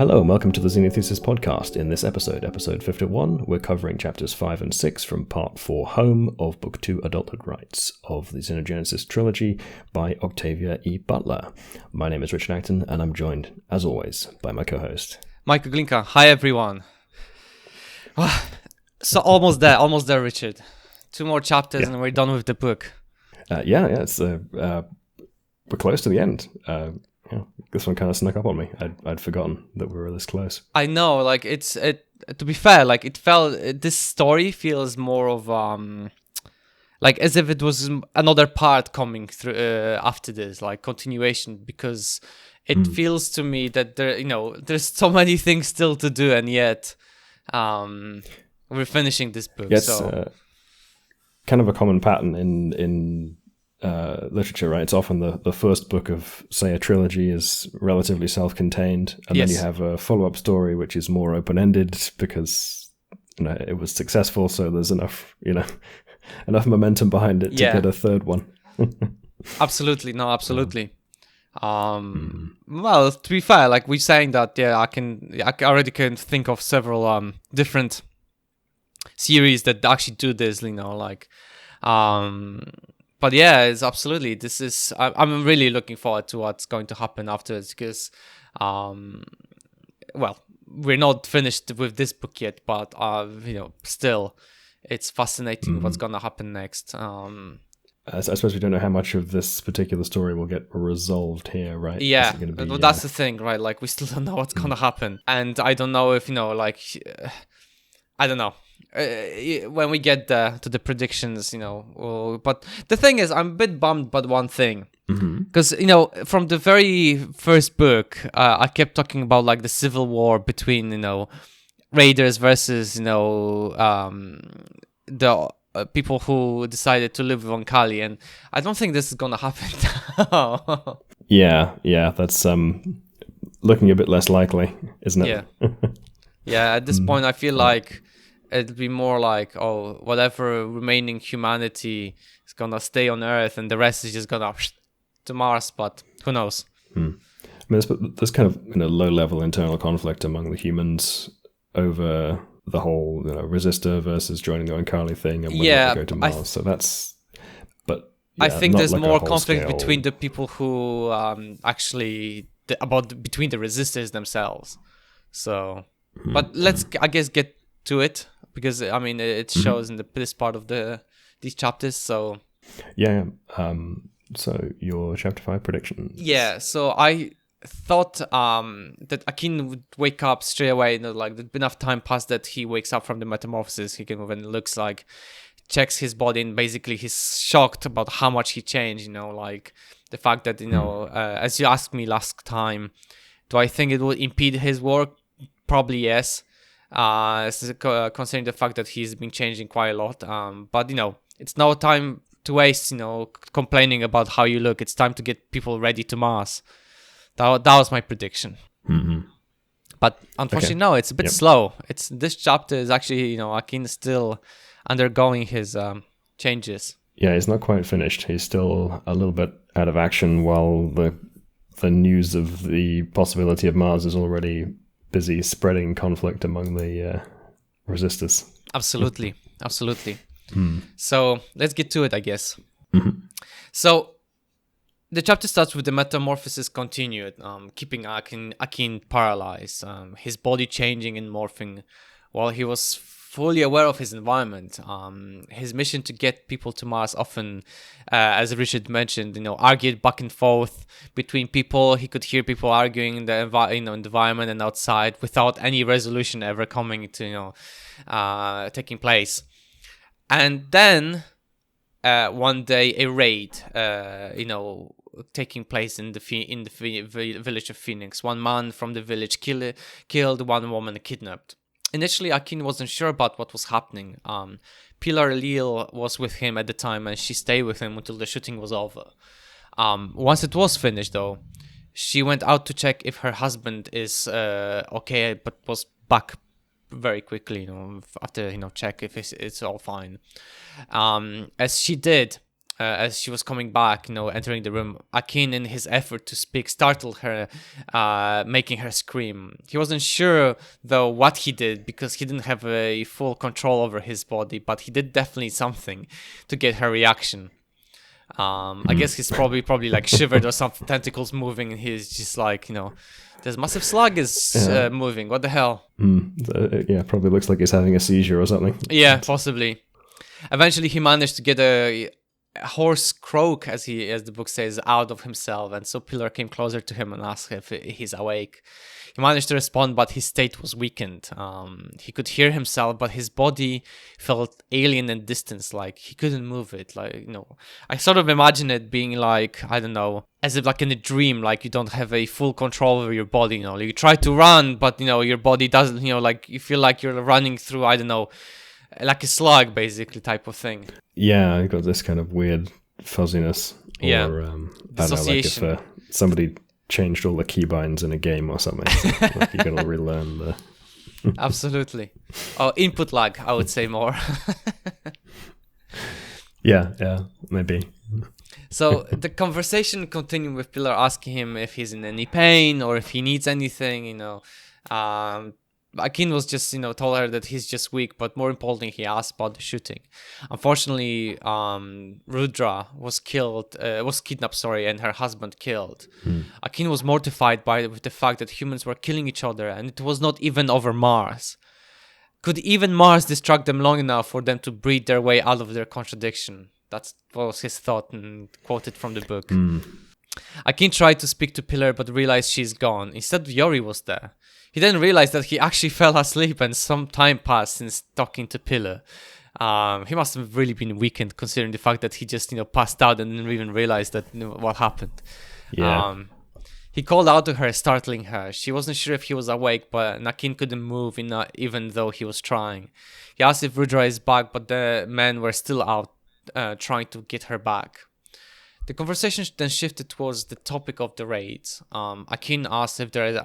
Hello and welcome to the Xenogenesis podcast. In this episode, episode 51, we're covering chapters 5 and 6 from part 4 Home of book 2 Adulthood-Rites of the Xenogenesis trilogy by Octavia E. Butler. My name is Richard Akin and I'm joined, as always, by my co-host Michael Glinka. Hi everyone. So almost there, Richard. 2 more chapters and we're done with the book. We're close to the end. This one kind of snuck up on me. I'd forgotten that we were this close. I know, to be fair, this story feels more of as if it was another part coming through after this, like continuation, because it feels to me that there's so many things still to do, and yet we're finishing this book. Yes, so kind of a common pattern in literature, right? It's often the first book of, say, a trilogy is relatively self-contained, and then you have a follow-up story which is more open-ended because it was successful, so there's enough momentum behind it to get a third one. Absolutely. Well, to be fair, like we're saying that, I already can think of several different series that actually do this, But yeah, it's absolutely. I'm really looking forward to what's going to happen afterwards because, we're not finished with this book yet, but still, it's fascinating what's going to happen next. I suppose we don't know how much of this particular story will get resolved here, right? Yeah, that's the thing, right? Like we still don't know what's going to happen, and I don't know if I don't know. When we get to the predictions, but the thing is, I'm a bit bummed about one thing, because from the very first book, I kept talking about like the civil war between raiders versus the people who decided to live with Oankali, and I don't think this is gonna happen now. Yeah, that's looking a bit less likely, isn't it? Yeah. At this point, I feel like it'd be more like, whatever remaining humanity is gonna stay on Earth, and the rest is just gonna to Mars. But who knows? I mean, there's kind of low-level internal conflict among the humans over the whole resistor versus joining the Oankali thing, and whether they go to Mars. So that's. But I think there's like more conflict between the people who between the resistors themselves. So, but let's get to it, because it shows in this part of these chapters. So so your chapter 5 prediction. So I thought that Akin would wake up straight away. There's enough time passed that he wakes up from the metamorphosis. He can move, and it looks like checks his body, and basically he's shocked about how much he changed. The fact that as you asked me last time, do I think it will impede his work? Probably yes. Considering the fact that he's been changing quite a lot, but it's no time to waste complaining about how you look. It's time to get people ready to Mars. That was my prediction. But unfortunately, no, it's a bit slow. This chapter is actually Akin is still undergoing his changes. He's not quite finished. He's still a little bit out of action, while the news of the possibility of Mars is already busy spreading conflict among the resistors. Absolutely. So let's get to it, I guess. So the chapter starts with the metamorphosis continued, keeping Akin paralyzed, his body changing and morphing while he was fully aware of his environment. His mission to get people to Mars often, as Richard mentioned, argued back and forth between people. He could hear people arguing in the environment and outside without any resolution ever coming to taking place. And then one day a raid, taking place in the village of Phoenix. One man from the village killed, one woman kidnapped. Initially, Akin wasn't sure about what was happening. Pilar Leal was with him at the time, and she stayed with him until the shooting was over. Once it was finished, though, she went out to check if her husband is okay, but was back very quickly, after check if it's all fine. As she did, as she was coming back, entering the room, Akin, in his effort to speak, startled her, making her scream. He wasn't sure, though, what he did, because he didn't have a full control over his body, but he did definitely something to get her reaction. I guess he's probably like shivered or something, tentacles moving, and he's just like, this massive slug is moving. What the hell? Yeah, probably looks like he's having a seizure or something. Yeah, possibly. Eventually, he managed to get a hoarse croak, as the book says, out of himself, and so Pillar came closer to him and asked if he's awake. He managed to respond, but his state was weakened. He could hear himself, but his body felt alien and distant, like he couldn't move it. Like, I sort of imagine it being like, I don't know, as if like in a dream, like you don't have a full control over your body. You try to run, but your body doesn't. Like you feel like you're running through, I don't know, like a slug, basically, type of thing. Yeah, I got this kind of weird fuzziness. Or, yeah, I don't know, like if somebody changed all the keybinds in a game or something. So, like you gotta relearn the... Absolutely. Oh, input lag, I would say more. yeah, maybe. So the conversation continued with Pillar asking him if he's in any pain or if he needs anything, Akin was just, told her that he's just weak, but more importantly, he asked about the shooting. Unfortunately, Rudra was kidnapped, and her husband killed. Akin was mortified with the fact that humans were killing each other, and it was not even over Mars. Could even Mars distract them long enough for them to breed their way out of their contradiction? That was his thought, and quoted from the book. Akin tried to speak to Pillar, but realized she's gone. Instead, Yori was there. He then realized that he actually fell asleep, and some time passed since talking to Pillar. He must have really been weakened, considering the fact that he just, passed out and didn't even realize that what happened. Yeah. He called out to her, startling her. She wasn't sure if he was awake, but Akin couldn't move, even though he was trying. He asked if Rudra is back, but the men were still out trying to get her back. The conversation then shifted towards the topic of the raids. Akin asked if there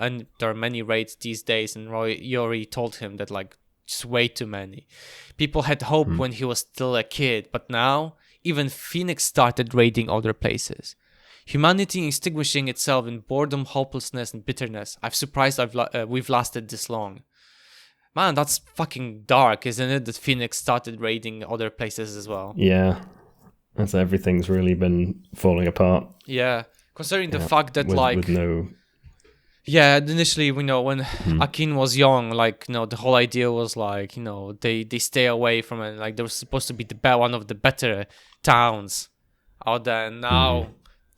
are many raids these days, and Yori told him that just way too many. People had hope when he was still a kid, but now even Phoenix started raiding other places. Humanity extinguishing itself in boredom, hopelessness, and bitterness. I'm surprised we've lasted this long. Man, that's fucking dark, isn't it? That Phoenix started raiding other places as well. Yeah. As everything's really been falling apart. Yeah, considering the fact that with no... Yeah, initially, when Akin was young, the whole idea was they stay away from it. They were supposed to be one of the better towns out there, and now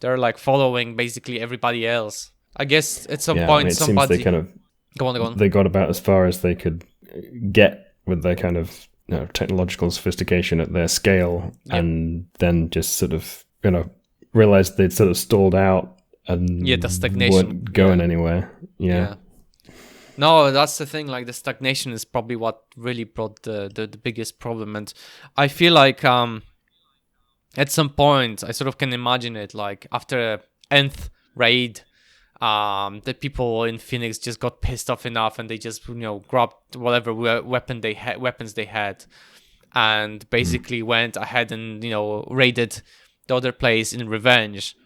they're following basically everybody else. I guess at some point somebody... Seems they kind of... Go on. They got about as far as they could get with their kind of technological sophistication at their scale, and then just sort of realized they'd sort of stalled out and the stagnation weren't going anywhere. Yeah. No, that's the thing. The stagnation is probably what really brought the biggest problem, and I feel like at some point I sort of can imagine it after nth raid. The people in Phoenix just got pissed off enough, and they just grabbed whatever weapons they had, and basically went ahead and raided the other place in revenge,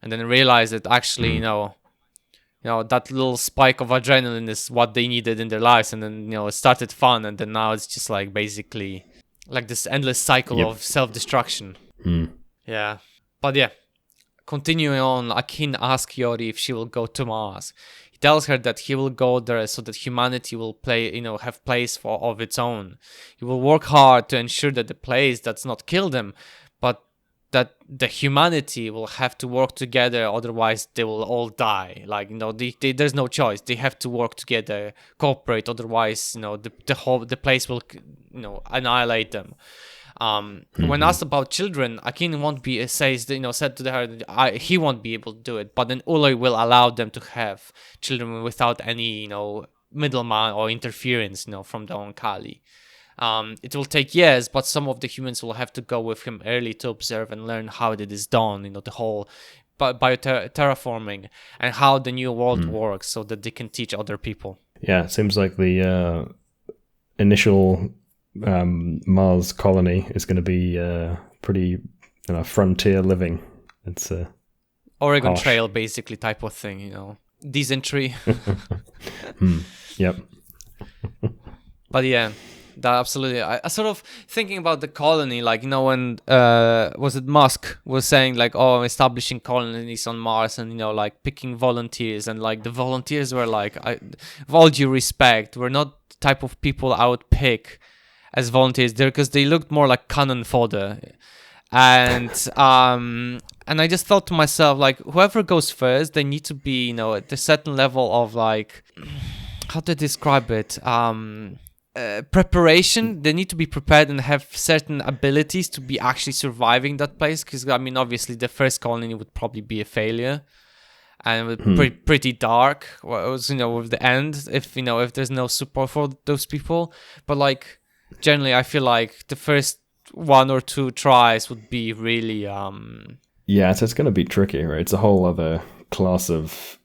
and then realized that actually that little spike of adrenaline is what they needed in their lives, and then it started fun, and then now it's just basically this endless cycle of self-destruction. Yeah, but yeah. Continuing on, Akin asks Yori if she will go to Mars. He tells her that he will go there so that humanity will have place of its own. He will work hard to ensure that the place does not kill them, but that the humanity will have to work together, otherwise they will all die. There's no choice. They have to work together, cooperate, otherwise, the place will, annihilate them. When asked about children, Akin said to her that he won't be able to do it, but then Ulay will allow them to have children without any middleman or interference from the Oankali. It will take years, but some of the humans will have to go with him early to observe and learn how it is done, the whole terraforming and how the new world works, so that they can teach other people. Yeah, it seems like the initial Mars colony is going to be pretty frontier living. It's Oregon harsh. Trail, basically, type of thing, Dysentery. Yep. But yeah, that absolutely. I sort of thinking about the colony, like, when was it Musk was saying like, oh, establishing colonies on Mars, and like picking volunteers, and like the volunteers were like, with all due respect, were not the type of people I would pick as volunteers there, because they looked more like cannon fodder. And I just thought to myself, like, whoever goes first, they need to be, at a certain level of, like, how to describe it, preparation. They need to be prepared and have certain abilities to be actually surviving that place, because obviously the first colony would probably be a failure, and it was pretty dark. Well, it was, with the end, if there's no support for those people. But like, generally, I feel like the first 1 or 2 tries would be really yeah, so it's going to be tricky, right? It's a whole other class of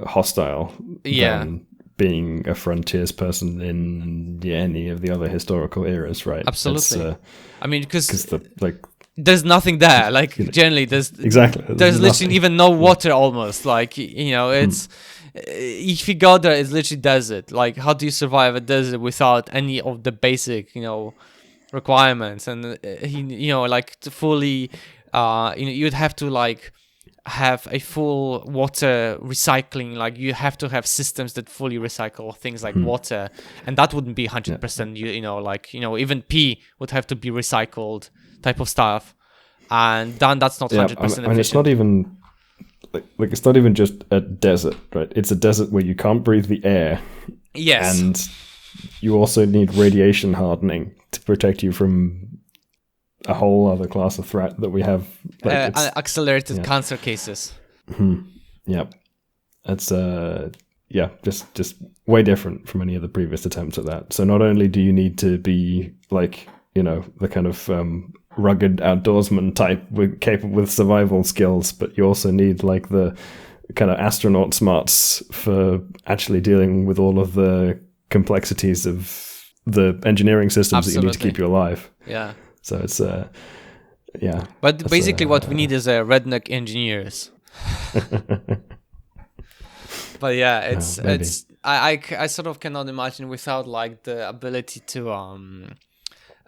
hostile than being a frontiers person in any of the other historical eras, right? Absolutely. Because like, there's nothing there. Like, generally, there's literally even no water almost. Like, it's if you go there, it's literally desert. Like, how do you survive a desert without any of the basic, requirements? And like, to fully, you'd have to like have a full water recycling. Like, you have to have systems that fully recycle things like water, and that wouldn't be 100%. Even pee would have to be recycled, type of stuff, and then that's not 100% efficient. And it's not even like it's not even just a desert, right? It's a desert where you can't breathe the air. Yes, and you also need radiation hardening to protect you from a whole other class of threat that we have, like accelerated cancer cases. Yep, it's just way different from any of the previous attempts at that. So not only do you need to be like, the kind of rugged outdoorsman type capable with survival skills, but you also need like the kind of astronaut smarts for actually dealing with all of the complexities of the engineering systems that you need to keep you alive. Yeah. So it's But basically, what we need is redneck engineers. But yeah, it's I sort of cannot imagine without like the ability to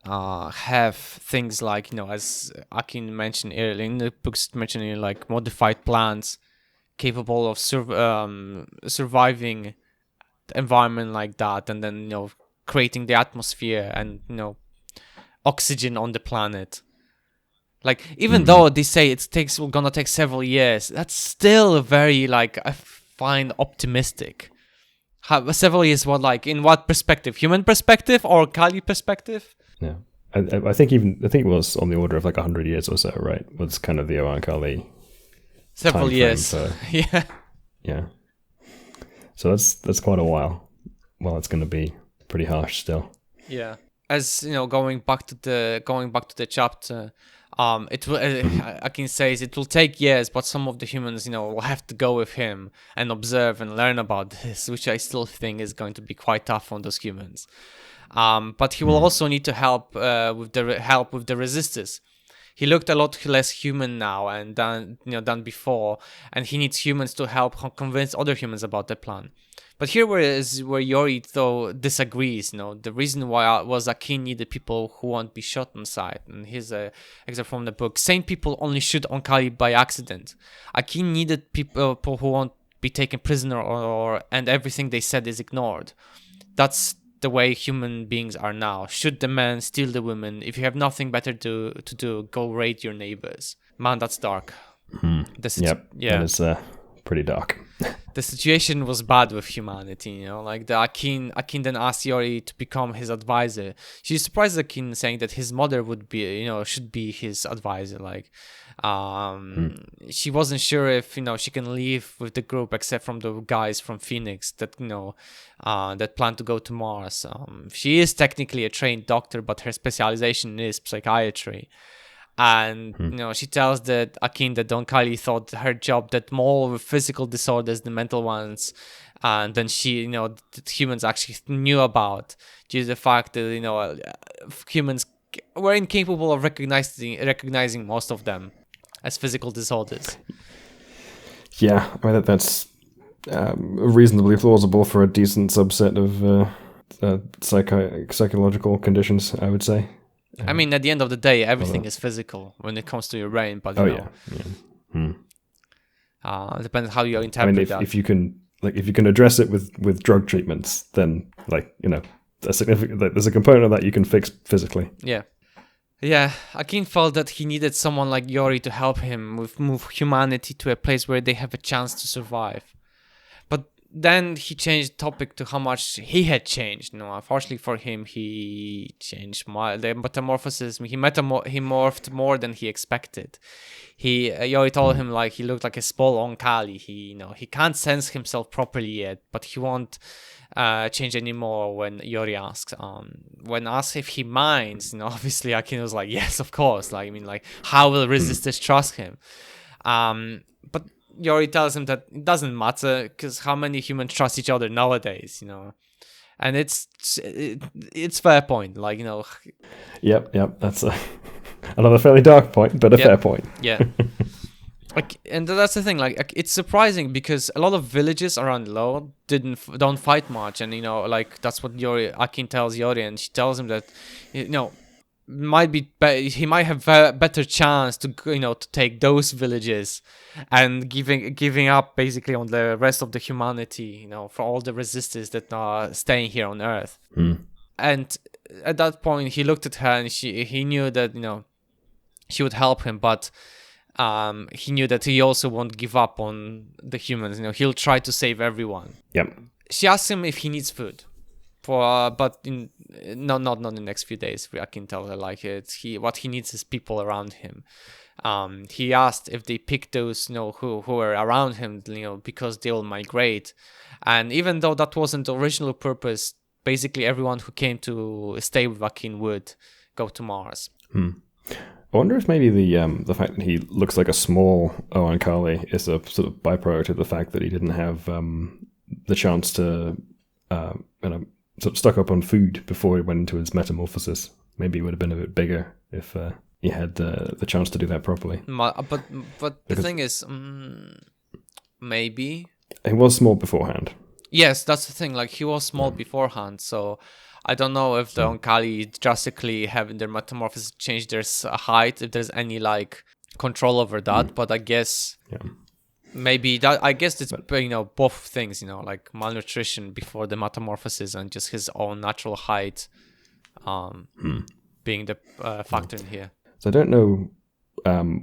have things like, as Akin mentioned earlier in the books, mentioning like modified plants capable of surviving the environment like that, and then creating the atmosphere and oxygen on the planet. Like, even though they say it's gonna take several years, that's still very, like, I find optimistic. Several years, what, like, in what perspective? Human perspective or Kali perspective? Yeah, I think it was on the order of like 100 years or so, right? Was kind of the Oankali several years. Yeah. So that's quite a while. Well, it's going to be pretty harsh still. Yeah. As going back to the chapter, it will. Akin says it will take years, but some of the humans, will have to go with him and observe and learn about this, which I still think is going to be quite tough on those humans. But he will also need to help with the resistors. He looked a lot less human now and than before, and he needs humans to help convince other humans about the plan. But here where Yori though disagrees. The reason why was Akin needed people who won't be shot on sight, and here's a excerpt from the book: sane people only shoot Oankali by accident. Akin needed people who won't be taken prisoner, and everything they said is ignored. That's the way human beings are now. Shoot the men, steal the women. If you have nothing better to do, go raid your neighbors. Man, that's dark. Yep. That is pretty dark. The situation was bad with humanity, like the Akin then asked Yori to become his advisor. She surprised Akin, saying that his mother would be, should be his advisor. Like, she wasn't sure if, she can leave with the group except from the guys from Phoenix that, that plan to go to Mars. She is technically a trained doctor, but her specialization is psychiatry. And she tells that Akin that Oankali thought her job that more with physical disorders than mental ones, and then she that humans actually knew about, due to the fact that humans we're incapable of recognizing most of them as physical disorders. Yeah, I mean that's reasonably plausible for a decent subset of psychological conditions, I would say. I mean, at the end of the day, everything is physical when it comes to your brain, but depends how you interpret that. If you can address it with drug treatments, then there's a component of that you can fix physically. Yeah, Akin felt that he needed someone like Yori to help him move humanity to a place where they have a chance to survive. But then he changed topic to how much he had changed. Unfortunately for him, he changed the metamorphosis. He morphed more than he expected. Yori told him like he looked like a small Oankali. He can't sense himself properly yet, but he won't change anymore when Yori asks. When asked if he minds, obviously Akin was like, yes, of course. How will resistors trust him? But Yori tells him that it doesn't matter because how many humans trust each other nowadays, And it's fair point, Yep. That's another fairly dark point, but a fair point. Yeah. And that's the thing. It's surprising because a lot of villages around Lo don't fight much, and that's what Akin tells Yori, and she tells him that he might have a better chance to to take those villages, and giving up basically on the rest of the humanity, for all the resistors that are staying here on Earth. And at that point, he looked at her, and he knew that she would help him, but. He knew that he also won't give up on the humans. He'll try to save everyone. Yep. She asked him if he needs food, but not in the next few days. I can tell her what he needs is people around him. He asked if they pick those who are around him, because they will migrate. And even though that wasn't the original purpose, basically everyone who came to stay with Akin would go to Mars. I wonder if maybe the fact that he looks like a small Oankali is a sort of byproduct of the fact that he didn't have the chance to sort of stock up on food before he went into his metamorphosis. Maybe he would have been a bit bigger if he had the chance to do that properly. But the thing is, maybe he was small beforehand. Yes, that's the thing. He was small beforehand, so. I don't know if the Oankali drastically having their metamorphosis change their height, if there's any control over that. But I guess maybe that. I guess it's both things. Malnutrition before the metamorphosis and just his own natural height, being the factor in here. So I don't know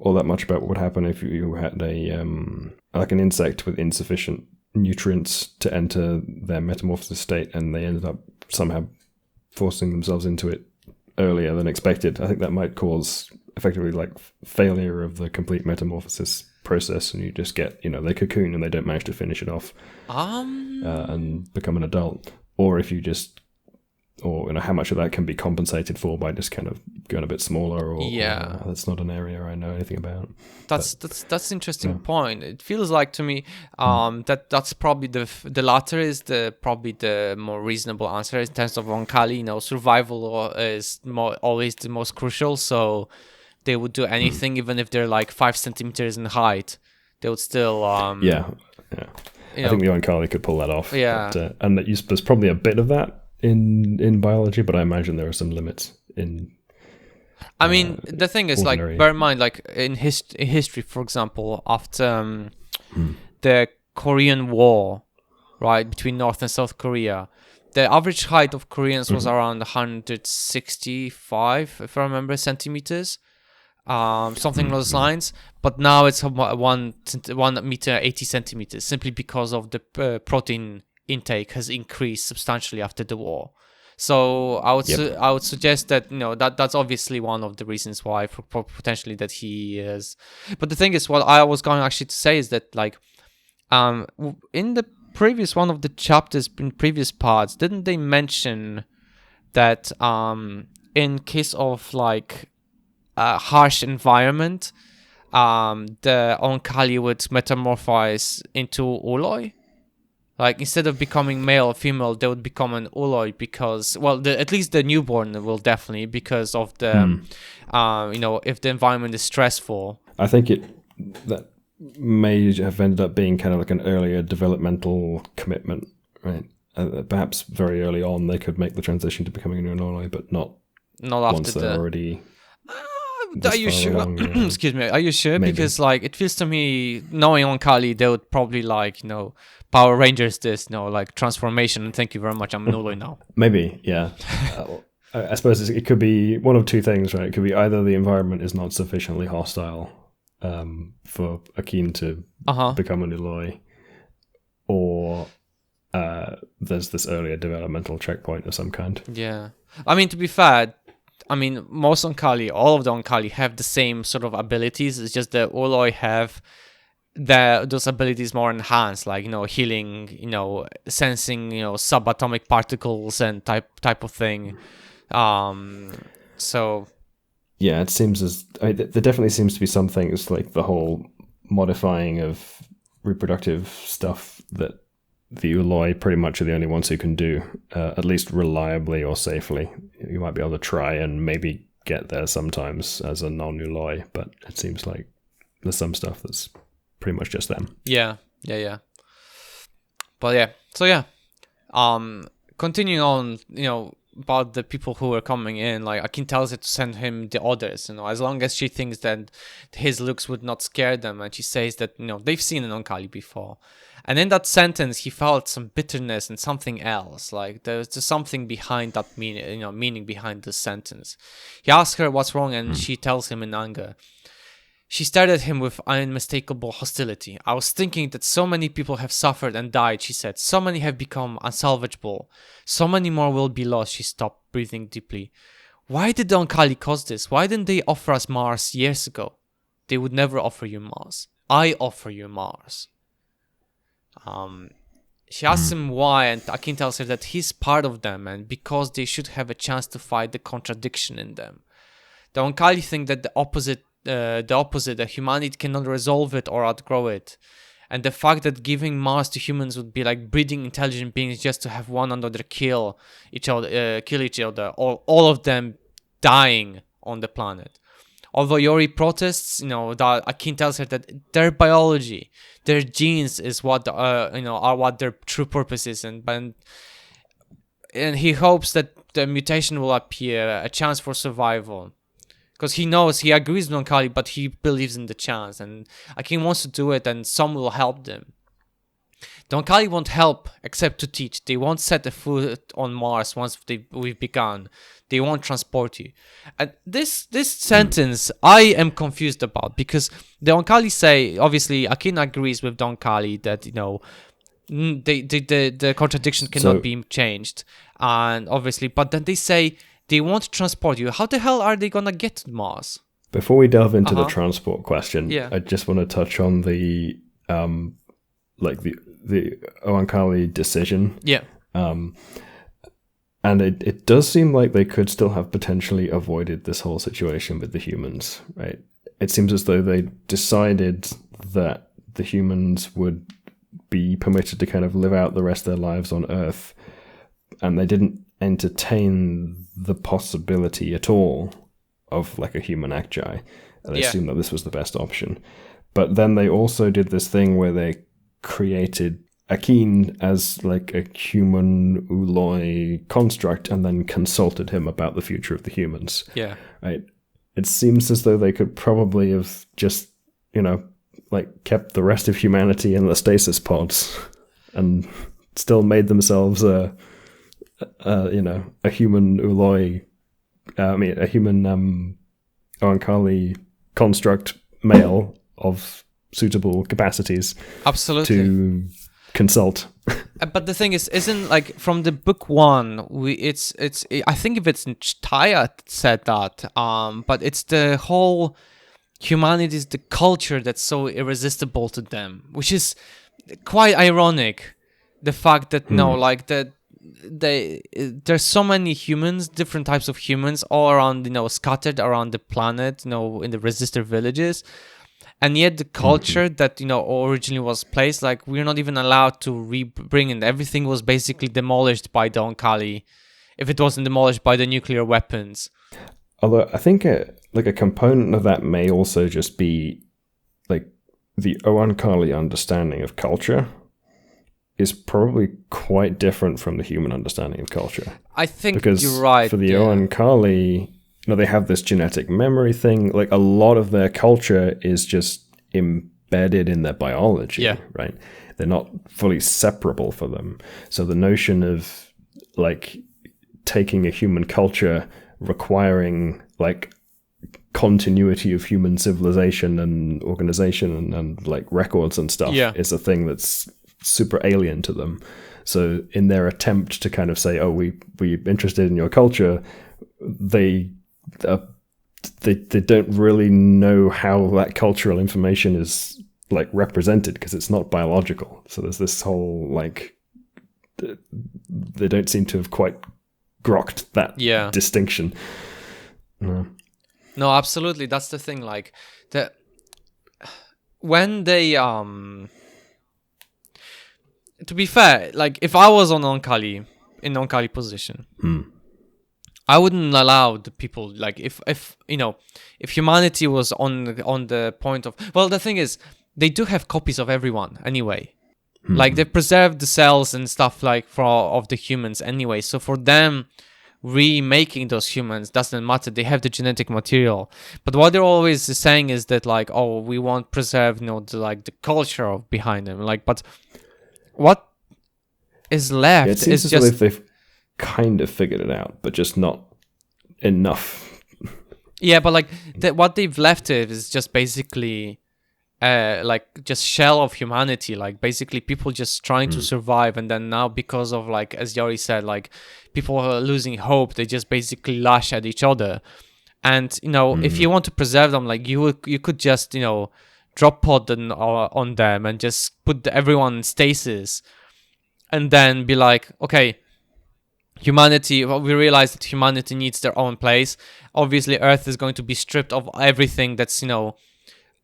all that much about what would happen if you had an insect with insufficient nutrients to enter their metamorphosis state, and they ended up somehow forcing themselves into it earlier than expected. I think that might cause effectively failure of the complete metamorphosis process, and you just get they cocoon and they don't manage to finish it off and become an adult. Or if you how much of that can be compensated for by just kind of going a bit smaller, or that's not an area I know anything about. That's an interesting point. It feels like to me that's probably the latter is probably the more reasonable answer in terms of Oankali. Survival is always the most crucial, so they would do anything, even if they're 5 centimeters in height. They would still I think the Oankali could pull that off. Yeah, and there's probably a bit of that in biology, but I imagine there are some limits in. I mean, the thing is, bear in mind, in history, for example, after the Korean War, right, between North and South Korea, the average height of Koreans was around 165, if I remember, centimeters, something along those lines. But now it's 1 meter 80 centimeters, simply because of the protein intake has increased substantially after the war. So I would suggest that that's obviously one of the reasons why potentially that he is. But the thing is, what I was going actually to say is that in the previous one of the chapters in previous parts, didn't they mention that in case of a harsh environment, the Oankali would metamorphose into Uloi? Like instead of becoming male or female, they would become an Uloi because, well, at least the newborn will definitely, because of the, if the environment is stressful. I think that may have ended up being kind of like an earlier developmental commitment, right? Perhaps very early on they could make the transition to becoming an Uloi, but not after once they're already. Are you sure? Along, Excuse me. Are you sure? Maybe. Because like it feels to me, knowing Oankali, they would probably like Power Rangers this, like transformation. And thank you very much. I'm an Uloi now. Maybe, yeah. I suppose it could be one of two things, right? It could be either the environment is not sufficiently hostile for Akin to become an Uloi, or there's this earlier developmental checkpoint of some kind. Yeah. I mean, to be fair, most Oankali, all of the Oankali have the same sort of abilities. It's just the Uloi have those abilities more enhanced, like, healing, sensing, subatomic particles and type of thing. So... Yeah, it seems there definitely seems to be some things like the whole modifying of reproductive stuff that the Uloi pretty much are the only ones who can do, at least reliably or safely. You might be able to try and maybe get there sometimes as a non-Uloi, but it seems like there's some stuff that's pretty much just them. Yeah. But yeah, so yeah. Continuing on, about the people who are coming in, like Akin tells her to send him the others, as long as she thinks that his looks would not scare them, and she says that they've seen an Oankali before. And in that sentence, he felt some bitterness and something else. Like there's just something behind that meaning behind the sentence. He asks her what's wrong, and she tells him in anger. She stared at him with unmistakable hostility. I was thinking that so many people have suffered and died, she said. So many have become unsalvageable. So many more will be lost. She stopped, breathing deeply. Why did the Oankali cause this? Why didn't they offer us Mars years ago? They would never offer you Mars. I offer you Mars. She asks him why, and Akin tells her that he's part of them, and because they should have a chance to fight the contradiction in them. The Oankali think that the opposite, that humanity cannot resolve it or outgrow it. And the fact that giving Mars to humans would be like breeding intelligent beings just to have one another kill each other, or all of them dying on the planet. Although Yori protests, that Akin tells her that their biology, their genes is what are what their true purpose is, and he hopes that the mutation will appear, a chance for survival. Because he agrees with Oankali, but he believes in the chance, and Akin wants to do it, and some will help them. The Oankali won't help except to teach. They won't set a foot on Mars once we've begun. They won't transport you. And this sentence I am confused about, because the Oankali say, obviously Akin agrees with the Oankali that the contradiction cannot be changed, and obviously, but then they say they won't transport you. How the hell are they gonna get to Mars? Before we delve into the transport question, Yeah. I just want to touch on the the Oankali decision. Yeah. And it does seem like they could still have potentially avoided this whole situation with the humans, right? It seems as though they decided that the humans would be permitted to kind of live out the rest of their lives on Earth, and they didn't entertain the possibility at all of like a human agi. And they assumed that this was the best option. But then they also did this thing where they created Akin as like a human Uloi construct and then consulted him about the future of the humans. Yeah. Right. It seems as though they could probably have just, kept the rest of humanity in the stasis pods and still made themselves a human Uloi, a human Oankali construct male of suitable capacities. Absolutely. To consult. But the thing is, isn't like from the book one, I think if it's Taya said that, but it's the whole humanity is the culture that's so irresistible to them, which is quite ironic. The fact that there's so many humans, different types of humans all around, scattered around the planet, in the resistor villages. And yet the culture that, originally was placed, like, we're not even allowed to bring in. Everything was basically demolished by the Oankali, if it wasn't demolished by the nuclear weapons. Although I think a component of that may also just be like the Oankali understanding of culture is probably quite different from the human understanding of culture. I think because you're right. For the Oankali, they have this genetic memory thing. Like, a lot of their culture is just embedded in their biology, right? They're not fully separable for them. So the notion of like taking a human culture requiring like continuity of human civilization and organization and like records and stuff is a thing that's super alien to them. So in their attempt to kind of say, oh, we're interested in your culture, they don't really know how that cultural information is like represented because it's not biological. So there's this whole like they don't seem to have quite grokked that distinction. No, absolutely. That's the thing. Like when they to be fair, like if I was on Oankali in Oankali position. I wouldn't allow the people, like if humanity was on the point of, well, the thing is they do have copies of everyone anyway. Like they preserved the cells and stuff like of the humans anyway. So for them, remaking those humans doesn't matter. They have the genetic material. But what they're always saying is that like, oh, we won't preserve the culture behind them. Like, but what is left it seems is as just if they've kind of figured it out, but just not enough. Yeah, but like what they've left is just basically like just shell of humanity, like basically people just trying to survive. And then now, because of like, as Yori said, like people are losing hope, they just basically lash at each other. And if you want to preserve them, like you could just drop pod on them and just put everyone in stasis, and then be like, okay, humanity, we realize that humanity needs their own place. Obviously Earth is going to be stripped of everything that's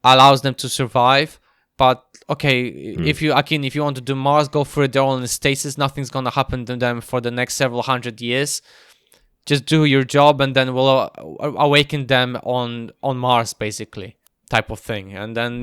allows them to survive. But okay, if you want to do Mars, go for it. They're all in stasis. Nothing's gonna happen to them for the next several hundred years. Just do your job, and then we'll awaken them on Mars, basically, type of thing. And then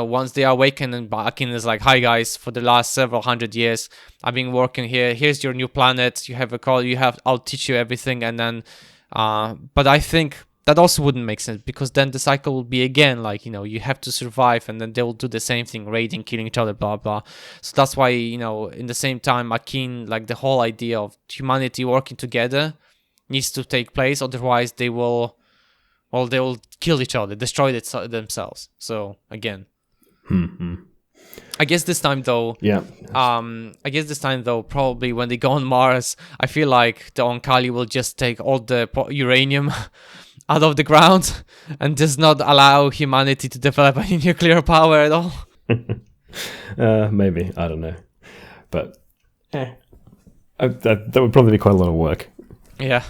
once they awaken, and Akin is like, "Hi guys, for the last several hundred years, I've been working here. Here's your new planet. You have a call. I'll teach you everything." And then, but I think that also wouldn't make sense, because then the cycle will be again like, you have to survive, and then they will do the same thing, raiding, killing each other, blah blah. So that's why in the same time, Akin, like the whole idea of humanity working together needs to take place. Otherwise, they will kill each other, destroy themselves. So again, I guess this time though, probably when they go on Mars, I feel like the Oankali will just take all the uranium out of the ground and just not allow humanity to develop any nuclear power at all. Maybe, I don't know, but that would probably be quite a lot of work. Yeah.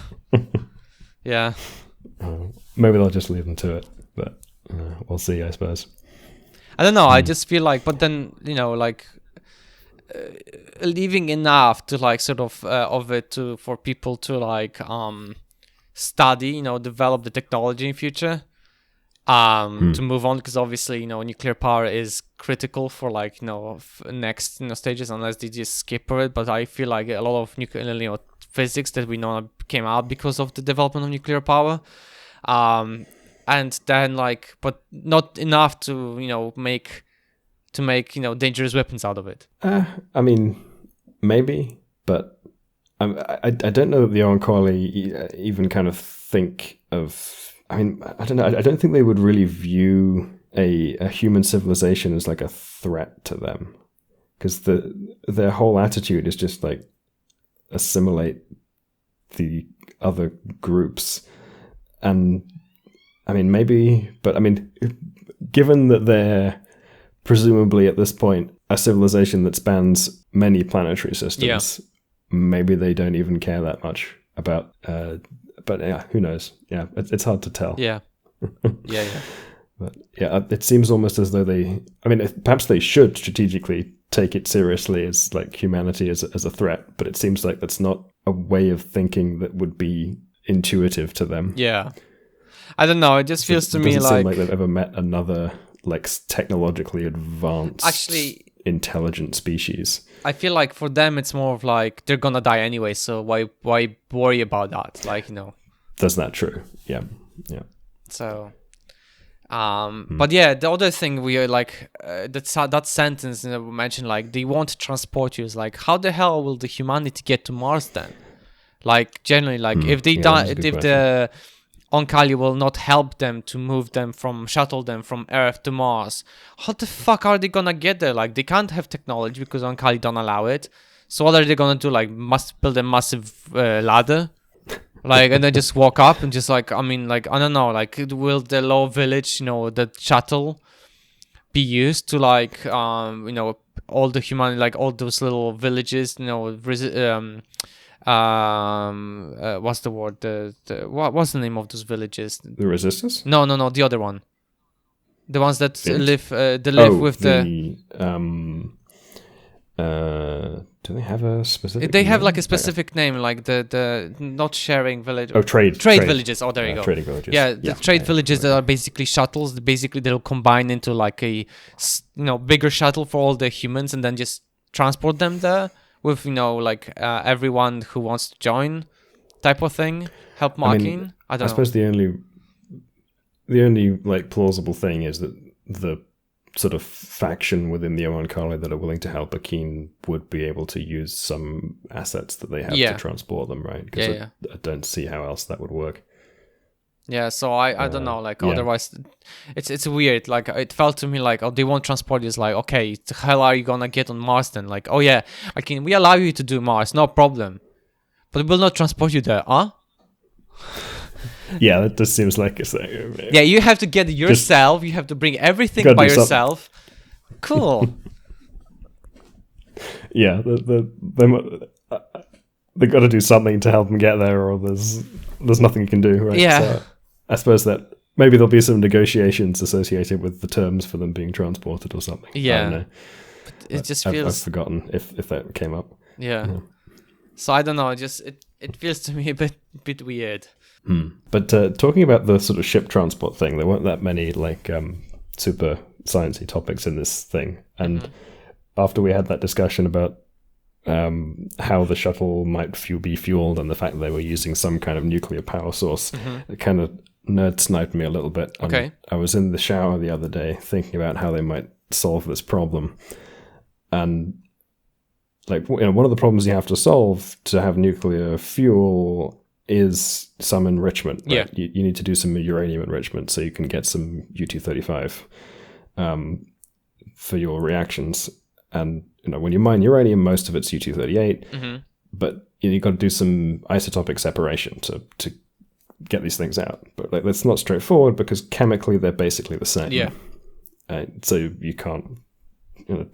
Yeah. Maybe they'll just leave them to it, but we'll see, I suppose. I don't know. I just feel like, but then leaving enough to like sort of it for people to like study, develop the technology in future, to move on, because obviously nuclear power is critical for like next stages, unless they just skip it. But I feel like a lot of nuclear physics that we know came out because of the development of nuclear power. And then but not enough to make dangerous weapons out of it. I mean, maybe, but I don't know that the Oankali even kind of think of. I mean, I don't know. I don't think they would really view a human civilization as like a threat to them, because their whole attitude is just like assimilate the other groups. And I mean, maybe, but I mean, given that they're presumably at this point a civilization that spans many planetary systems, maybe they don't even care that much about, but yeah, who knows? Yeah, it's hard to tell. Yeah. Yeah. But yeah, it seems almost as though perhaps they should strategically take it seriously as like humanity as a threat, but it seems like that's not a way of thinking that would be intuitive to them. Yeah. I don't know. It just feels to me doesn't like... seem like they've ever met another like technologically advanced, intelligent species. I feel like for them it's more of like they're gonna die anyway, so why worry about that? Like, That's not true. Yeah. So, but yeah, the other thing we are like that sentence we mentioned, like they won't transport you, is like, how the hell will the humanity get to Mars then? Like generally, like if they if the Oankali will not help them to move them shuttle them from Earth to Mars, how the fuck are they gonna get there? Like they can't have technology because Oankali don't allow it. So what are they gonna do? Like must build a massive ladder, like, and then just walk up and just like, I mean, like, I don't know, like will the low village, the shuttle be used to like all the humanity, like all those little villages, what's the word? What's the name of those villages? The Resistance? No, the other one. The ones that live with the. Do they have a specific? They have like a specific name, like the not sharing village. Oh, trade villages. Oh, there you go. Trading villages. Yeah, the trade villages that are basically shuttles. Basically, they'll combine into like a bigger shuttle for all the humans, and then just transport them there with like everyone who wants to join, type of thing. Help Akin. I don't know. I suppose the only like plausible thing is that the sort of faction within the Oankali that are willing to help Akin would be able to use some assets that they have to transport them, right? Because I don't see how else that would work. Yeah, so I don't know, like otherwise it's weird. Like it felt to me like, oh, they won't transport you. It's like, okay, the hell are you gonna get on Mars then? Like, oh yeah, Akin, we allow you to do Mars, no problem, but we will not transport you there, huh? Yeah, that just seems like it's like, yeah, you have to get it yourself. You have to bring everything by yourself. Cool. Yeah, they got to do something to help them get there, or there's nothing you can do, right? Yeah. So I suppose that maybe there'll be some negotiations associated with the terms for them being transported or something. Yeah. I don't know. But it just feels... I've forgotten if that came up. Yeah. So I don't know. It feels to me a bit weird. But talking about the sort of ship transport thing, there weren't that many like super sciencey topics in this thing. And after we had that discussion about how the shuttle might be fueled and the fact that they were using some kind of nuclear power source, it kind of nerd sniped me a little bit. Okay. I was in the shower the other day thinking about how they might solve this problem. And like, one of the problems you have to solve to have nuclear fuel is some enrichment. Right? Yeah. You need to do some uranium enrichment so you can get some U-235 for your reactions. And when you mine uranium, most of it's U-238, but you've got to do some isotopic separation to get these things out. But like, that's not straightforward because chemically they're basically the same. Yeah. So you can't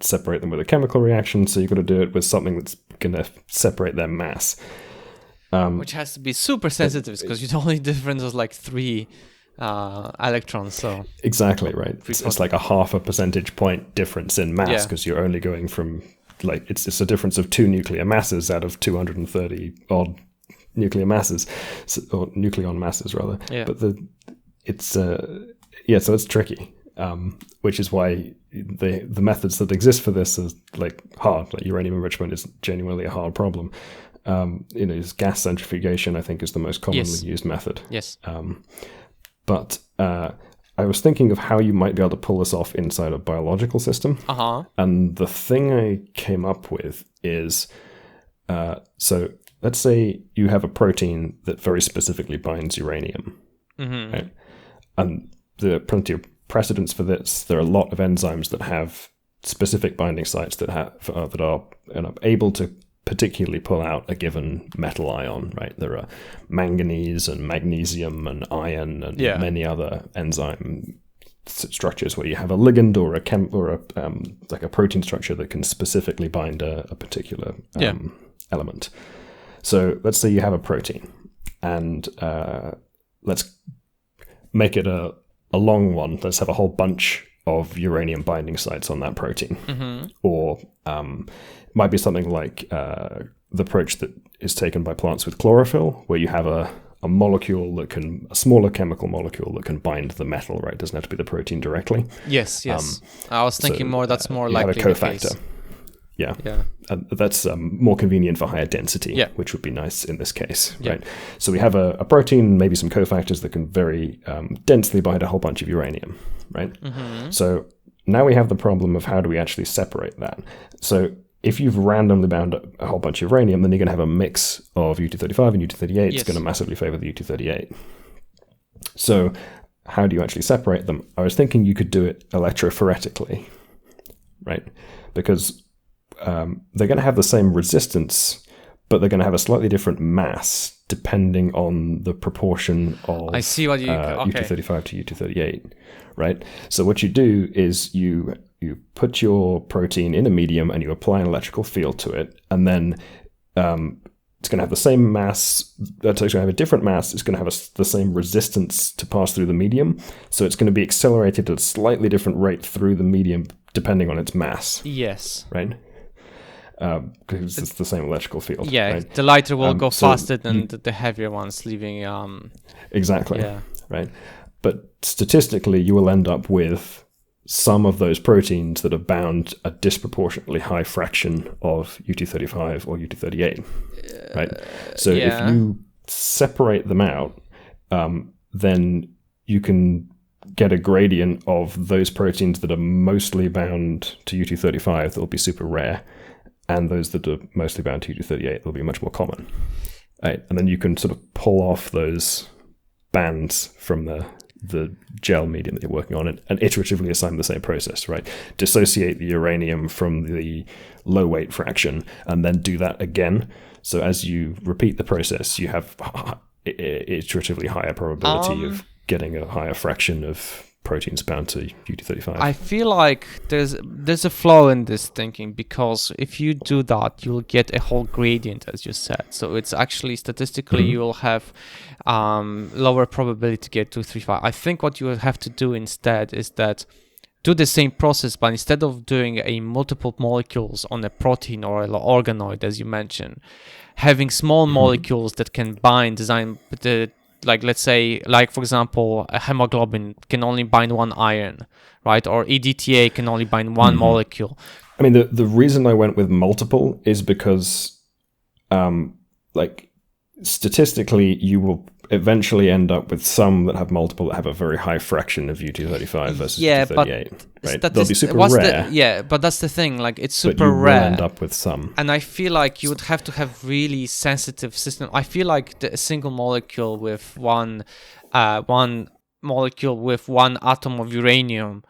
separate them with a chemical reaction. So you've got to do it with something that's going to separate their mass. Which has to be super sensitive because the only difference is like 3 electrons. So exactly right. It's like a 0.5 percentage point difference in mass because you're only going from like it's a difference of 2 nuclear masses out of 230 odd nuclear masses, or nucleon masses rather. Yeah. But so it's tricky. Which is why the methods that exist for this is like hard. Like uranium enrichment is genuinely a hard problem. Gas centrifugation, I think, is the most commonly used method. Yes. But I was thinking of how you might be able to pull this off inside a biological system. And the thing I came up with is, so let's say you have a protein that very specifically binds uranium. Right? And there are plenty of precedents for this. There are a lot of enzymes that have specific binding sites that are able to particularly pull out a given metal ion, right? There are manganese and magnesium and iron and many other enzyme structures where you have a ligand or like a protein structure that can specifically bind a particular element. So let's say you have a protein, and let's make it a a long one. Let's have a whole bunch of uranium binding sites on that protein. Mm-hmm. Or it might be something like the approach that is taken by plants with chlorophyll, where you have a smaller chemical molecule that can bind the metal, right? It doesn't have to be the protein directly. Yes. I was thinking that's more you likely have a cofactor. the case. Yeah. Yeah. That's more convenient for higher density, Yeah. which would be nice in this case, Yeah. right? So we have a protein, maybe some cofactors that can very densely bind a whole bunch of uranium, right? Mm-hmm. So now we have the problem of how do we actually separate that? So if you've randomly bound a whole bunch of uranium, then you're going to have a mix of U-235 and U-238. Yes. It's going to massively favor the U-238. So how do you actually separate them? I was thinking you could do it electrophoretically, right? Because they're going to have the same resistance, but they're going to have a slightly different mass depending on the proportion of I see what you U-235 to U-238, right? So what you do is you put your protein in a medium and you apply an electrical field to it, and then it's going to have the same mass. It's going to have a different mass. It's going to have the same resistance to pass through the medium. So it's going to be accelerated at a slightly different rate through the medium depending on its mass. Yes. Right? Because it's the same electrical field. Yeah, right? the lighter will go so faster than the heavier ones, leaving. Exactly. Yeah. Right. But statistically, you will end up with some of those proteins that are bound a disproportionately high fraction of U-235 or U-238. Right. So if you separate them out, then you can get a gradient of those proteins that are mostly bound to U-235 that will be super rare, and those that are mostly bound to U-238 will be much more common. Right? And then you can sort of pull off those bands from the gel medium that you're working on and iteratively assign the same process, right? Dissociate the uranium from the low weight fraction and then do that again. So as you repeat the process, you have iteratively higher probability of getting a higher fraction of proteins bound to U-235. I feel like there's a flaw in this thinking, because if you do that, you'll get a whole gradient, as you said. So it's actually statistically you'll have lower probability to get 235. I think what you will have to do instead is that do the same process, but instead of doing a multiple molecules on a protein or an organoid, as you mentioned, having small molecules that can bind, like let's say, like for example, a hemoglobin can only bind one iron, right? Or EDTA can only bind one molecule. I mean, the reason I went with multiple is because, like, statistically, you will eventually end up with some that have multiple that have a very high fraction of U-235 versus U-238. Right? They'll be super rare. But that's the thing. Like, it's super but you rare. will end up with some. And I feel like you would have to have really sensitive system. I feel like a single molecule with one molecule with one atom of uranium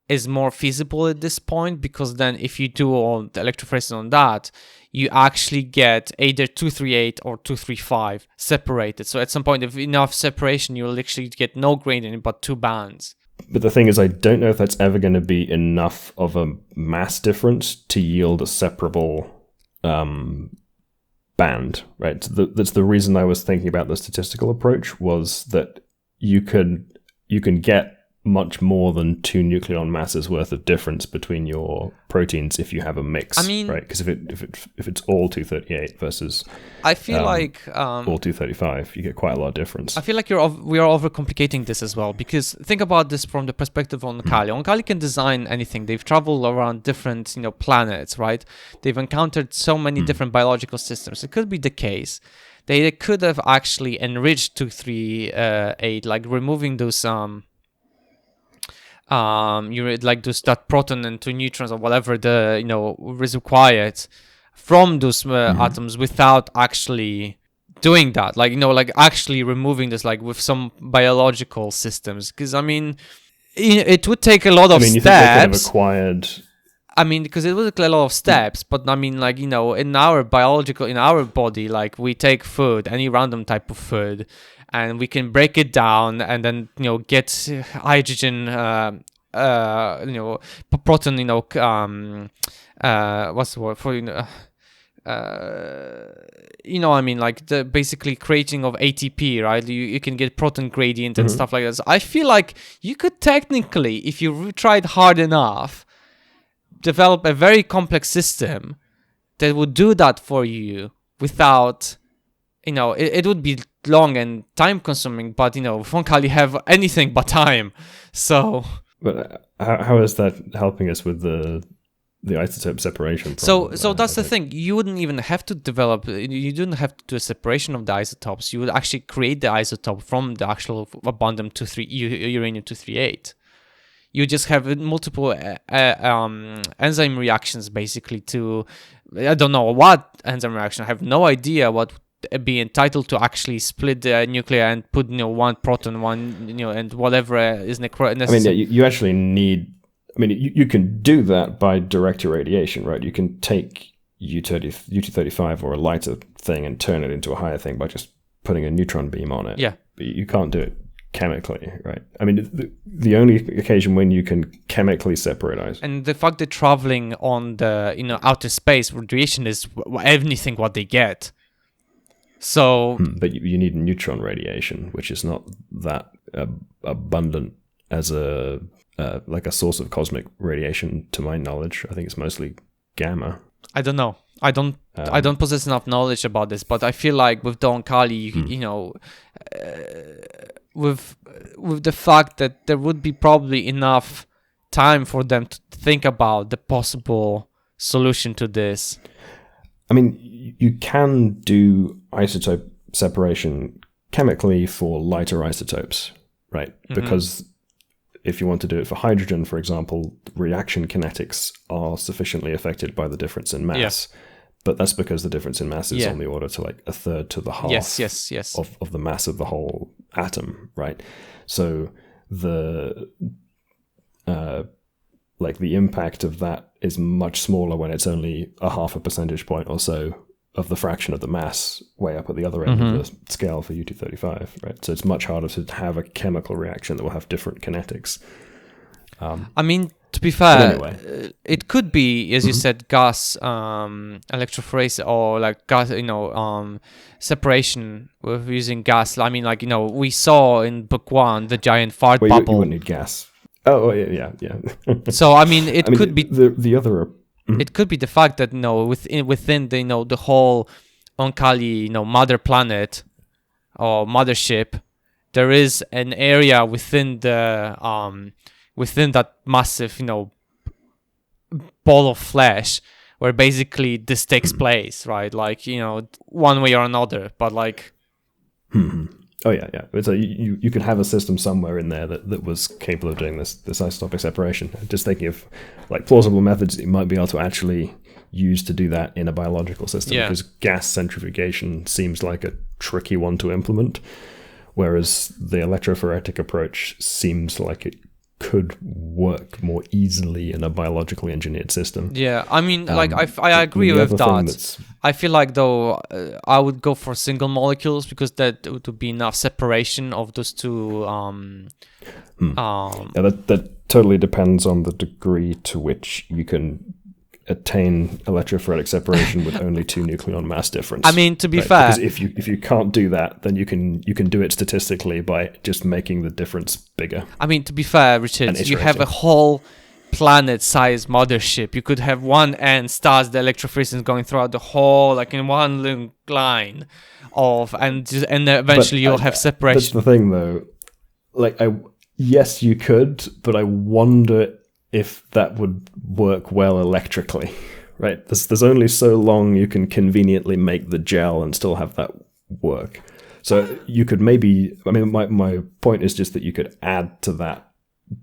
is more feasible at this point, because then if you do all the electrophoresis on that, you actually get either 238 or 235 separated. So at some point, if enough separation, you'll actually get no gradient but two bands. But the thing is, I don't know if that's ever going to be enough of a mass difference to yield a separable band, right? So that's the reason I was thinking about the statistical approach, was that you can get much more than 2 nucleon masses worth of difference between your proteins if you have a mix, right? Because if it's all 238 versus I feel like all 235, you get quite a lot of difference. I feel like we are overcomplicating this as well, because think about this from the perspective of Oankali. Oankali can design anything. They've traveled around different planets, right? They've encountered so many different biological systems. It could be the case they could have actually enriched 238, like removing those that proton and 2 neutrons or whatever is required from those atoms, without actually doing that, actually removing this, like with some biological systems. Because I mean, it would take a lot of steps. You think they could have acquired? I mean, because it would take a lot of steps, but I mean, in our body, like we take food, any random type of food, and we can break it down and then get hydrogen, proton, what's the word for you know, I mean, like the basically creating of ATP, right? You can get proton gradient and stuff like that. So I feel like you could technically, if you tried hard enough, develop a very complex system that would do that for you without, you know, it would be long and time consuming, but you know, Oankali have anything but time. So but how is that helping us with the isotope separation problem? So that's the thing. You wouldn't even have to develop. You didn't have to do a separation of the isotopes. You would actually create the isotope from the actual abundant uranium-238. You just have multiple enzyme reactions, basically. To I don't know what enzyme reaction. I have no idea what would be entitled to actually split the nuclei and put one proton, one and whatever is necessary. I mean, yeah, you actually need. I mean, you can do that by direct irradiation, right? You can take U-235 or a lighter thing and turn it into a higher thing by just putting a neutron beam on it. Yeah. But you can't do it chemically, right? I mean, the only occasion when you can chemically separate ice. And the fact that traveling on the outer space, radiation is anything what they get. So, but you need neutron radiation, which is not that abundant as a like a source of cosmic radiation, to my knowledge. I think it's mostly gamma. I don't know. I don't possess enough knowledge about this, but I feel like with the Oankali, with the fact that there would be probably enough time for them to think about the possible solution to this. I mean, you can do isotope separation chemically for lighter isotopes, right? Because if you want to do it for hydrogen, for example, reaction kinetics are sufficiently affected by the difference in mass. But that's because the difference in mass is on the order to like a third to the half of the mass of the whole atom, right? So the the impact of that is much smaller when it's only a half a percentage point or so of the fraction of the mass way up at the other end of the scale for U-235, right? So it's much harder to have a chemical reaction that will have different kinetics. I mean, to be fair, anyway, it could be, as you said, gas electrophoresis or like gas, separation with using gas. I mean, we saw in book 1 the giant fart bubble. You wouldn't need gas. Oh yeah. So I mean, it could be the other. It could be the fact that within the whole Oankali mother planet or mothership, there is an area within the within that massive ball of flesh where basically this takes place, right? Like one way or another, but like. Oh yeah. So you could have a system somewhere in there that was capable of doing this isotopic separation. Just thinking of like plausible methods that you might be able to actually use to do that in a biological system, because gas centrifugation seems like a tricky one to implement, whereas the electrophoretic approach seems like it could work more easily in a biologically engineered system. Yeah, I mean, I agree with that. I feel like, though, I would go for single molecules because that would be enough separation of those two. That totally depends on the degree to which you can attain electrophoretic separation with only 2 nucleon mass difference. I mean, to be fair, because if you can't do that, then you can do it statistically by just making the difference bigger. I mean, to be fair, Richard, you have a whole planet-sized mothership. You could have one end starts the electrophoresis going throughout the whole, like in one long line of, and eventually you'll have separation. That's the thing, though. Yes, you could, but I wonder if that would work well electrically, right? There's only so long you can conveniently make the gel and still have that work. So you could maybe, I mean, my point is just that you could add to that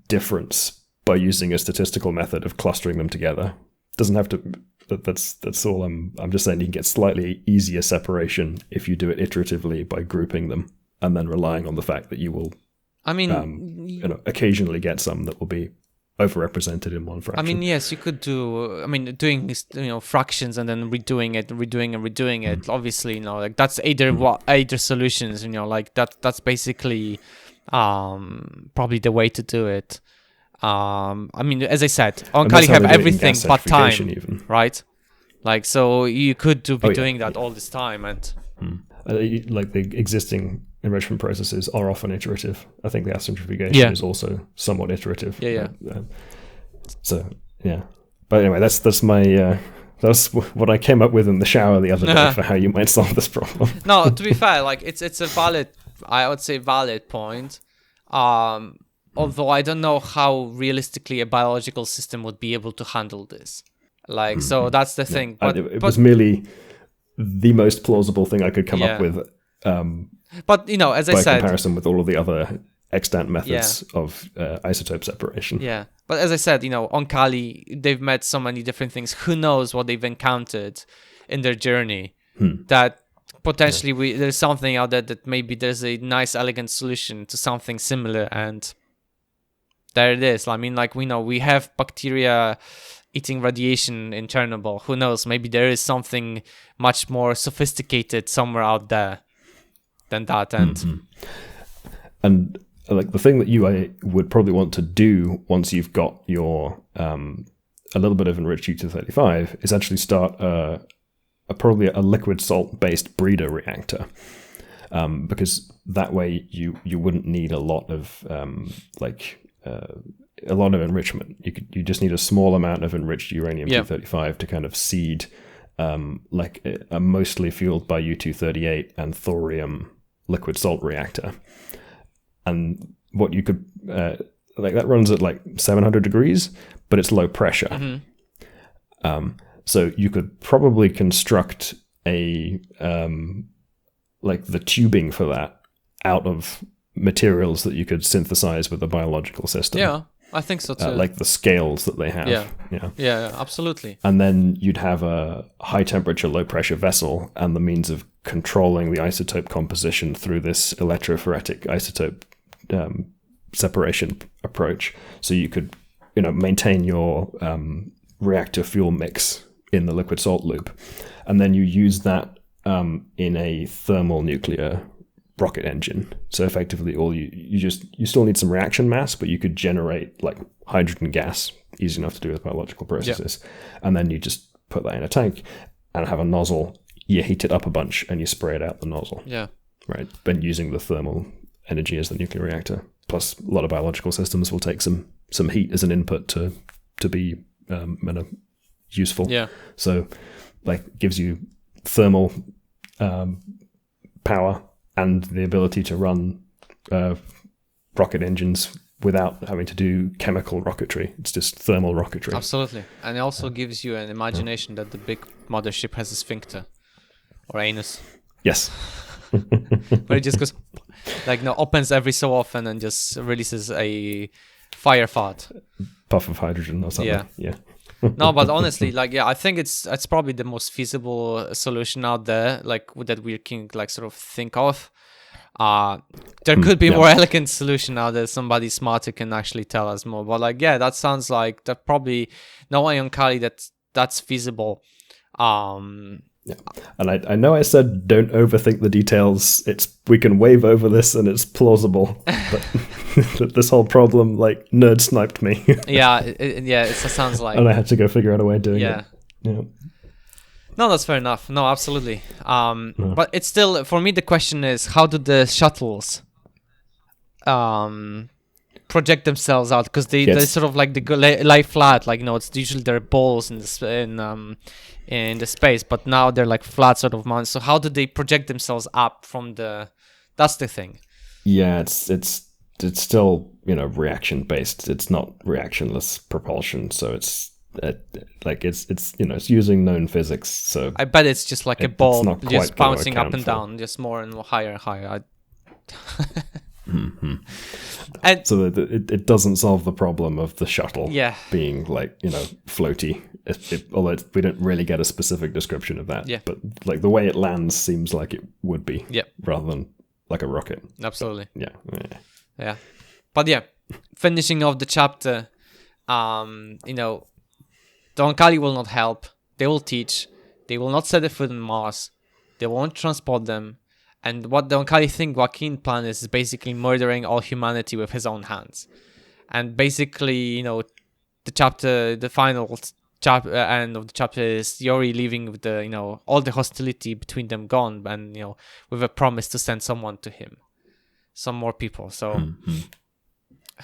difference by using a statistical method of clustering them together. Doesn't have to, that's all I'm just saying. You can get slightly easier separation if you do it iteratively by grouping them and then relying on the fact that you will, occasionally get some that will be overrepresented in one fraction. I mean, yes, you could do. I mean, doing this, fractions and then redoing it. Obviously, that's either solutions. That's basically probably the way to do it. I mean, as I said, Oankali have everything but time, even. Right? Like, so you could be doing that all this time. And like the existing enrichment processes are often iterative. I think the centrifugation is also somewhat iterative. So yeah, but anyway, that's my that's what I came up with in the shower the other day for how you might solve this problem. No, to be fair, like it's a valid, I would say valid point. Although I don't know how realistically a biological system would be able to handle this. Like, so that's the thing. But it was merely the most plausible thing I could come up with. But as I said, by comparison with all of the other extant methods of isotope separation. Yeah, but as I said, Oankali, they've met so many different things. Who knows what they've encountered in their journey? That potentially there's something out there that maybe there's a nice, elegant solution to something similar, and there it is. I mean, like we have bacteria eating radiation in Chernobyl. Who knows? Maybe there is something much more sophisticated somewhere out there than that. And like the thing that I would probably want to do once you've got your a little bit of enriched U-235 is actually start probably a liquid salt based breeder reactor, because that way you wouldn't need a lot of enrichment. You just need a small amount of enriched uranium-235 to kind of seed like a mostly fueled by U-238 and thorium liquid salt reactor. And what you could that runs at like 700 degrees, but it's low pressure. So you could probably construct a the tubing for that out of materials that you could synthesize with a biological system. Yeah, I think so too. Like the scales that they have. Yeah, absolutely. And then you'd have a high temperature, low pressure vessel and the means of controlling the isotope composition through this electrophoretic isotope separation approach. So you could, maintain your reactor fuel mix in the liquid salt loop. And then you use that in a thermal nuclear rocket engine. So effectively you still need some reaction mass, but you could generate like hydrogen gas, easy enough to do with biological processes. And then you just put that in a tank and have a nozzle. You heat it up a bunch and you spray it out the nozzle. Yeah. Right. But using the thermal energy as the nuclear reactor. Plus a lot of biological systems will take some heat as an input to be useful. Yeah. So like gives you thermal power and the ability to run rocket engines without having to do chemical rocketry. It's just thermal rocketry. Absolutely. And it also gives you an imagination that the big mothership has a sphincter or anus. Yes. Where it just goes, opens every so often and just releases a fire fart. Puff of hydrogen or something. Yeah. No, but honestly, I think it's probably the most feasible solution out there, that we can sort of think of. There could be more elegant solution out there. Somebody smarter can actually tell us more. But that sounds like that probably no one on Kali that's feasible. Yeah, and I know I said don't overthink the details. We can wave over this and it's plausible, but this whole problem nerd sniped me. It sounds like. And I had to go figure out a way of doing it. Yeah. No, that's fair enough. No, absolutely. But it's still, for me, the question is, how do the shuttles project themselves out? Because they sort of they lie flat. It's usually their balls in the space, but now they're flat sort of mounts. So how do they project themselves up from the? That's the thing. Yeah, it's still reaction based. It's not reactionless propulsion. So it's using known physics. So I bet it's just a ball just bouncing up and down, just more and higher and higher. Mm-hmm. And so it doesn't solve the problem of the shuttle being floaty, although we don't really get a specific description of that. But the way it lands seems like it would be, rather than like a rocket. Absolutely. Yeah. But finishing off the chapter, the Oankali will not help. They will teach. They will not set a foot on Mars. They won't transport them. And what the Oankali think Akin plan is basically murdering all humanity with his own hands. And basically, the final end of the chapter is Yori leaving with the all the hostility between them gone, and with a promise to send someone to him, some more people. So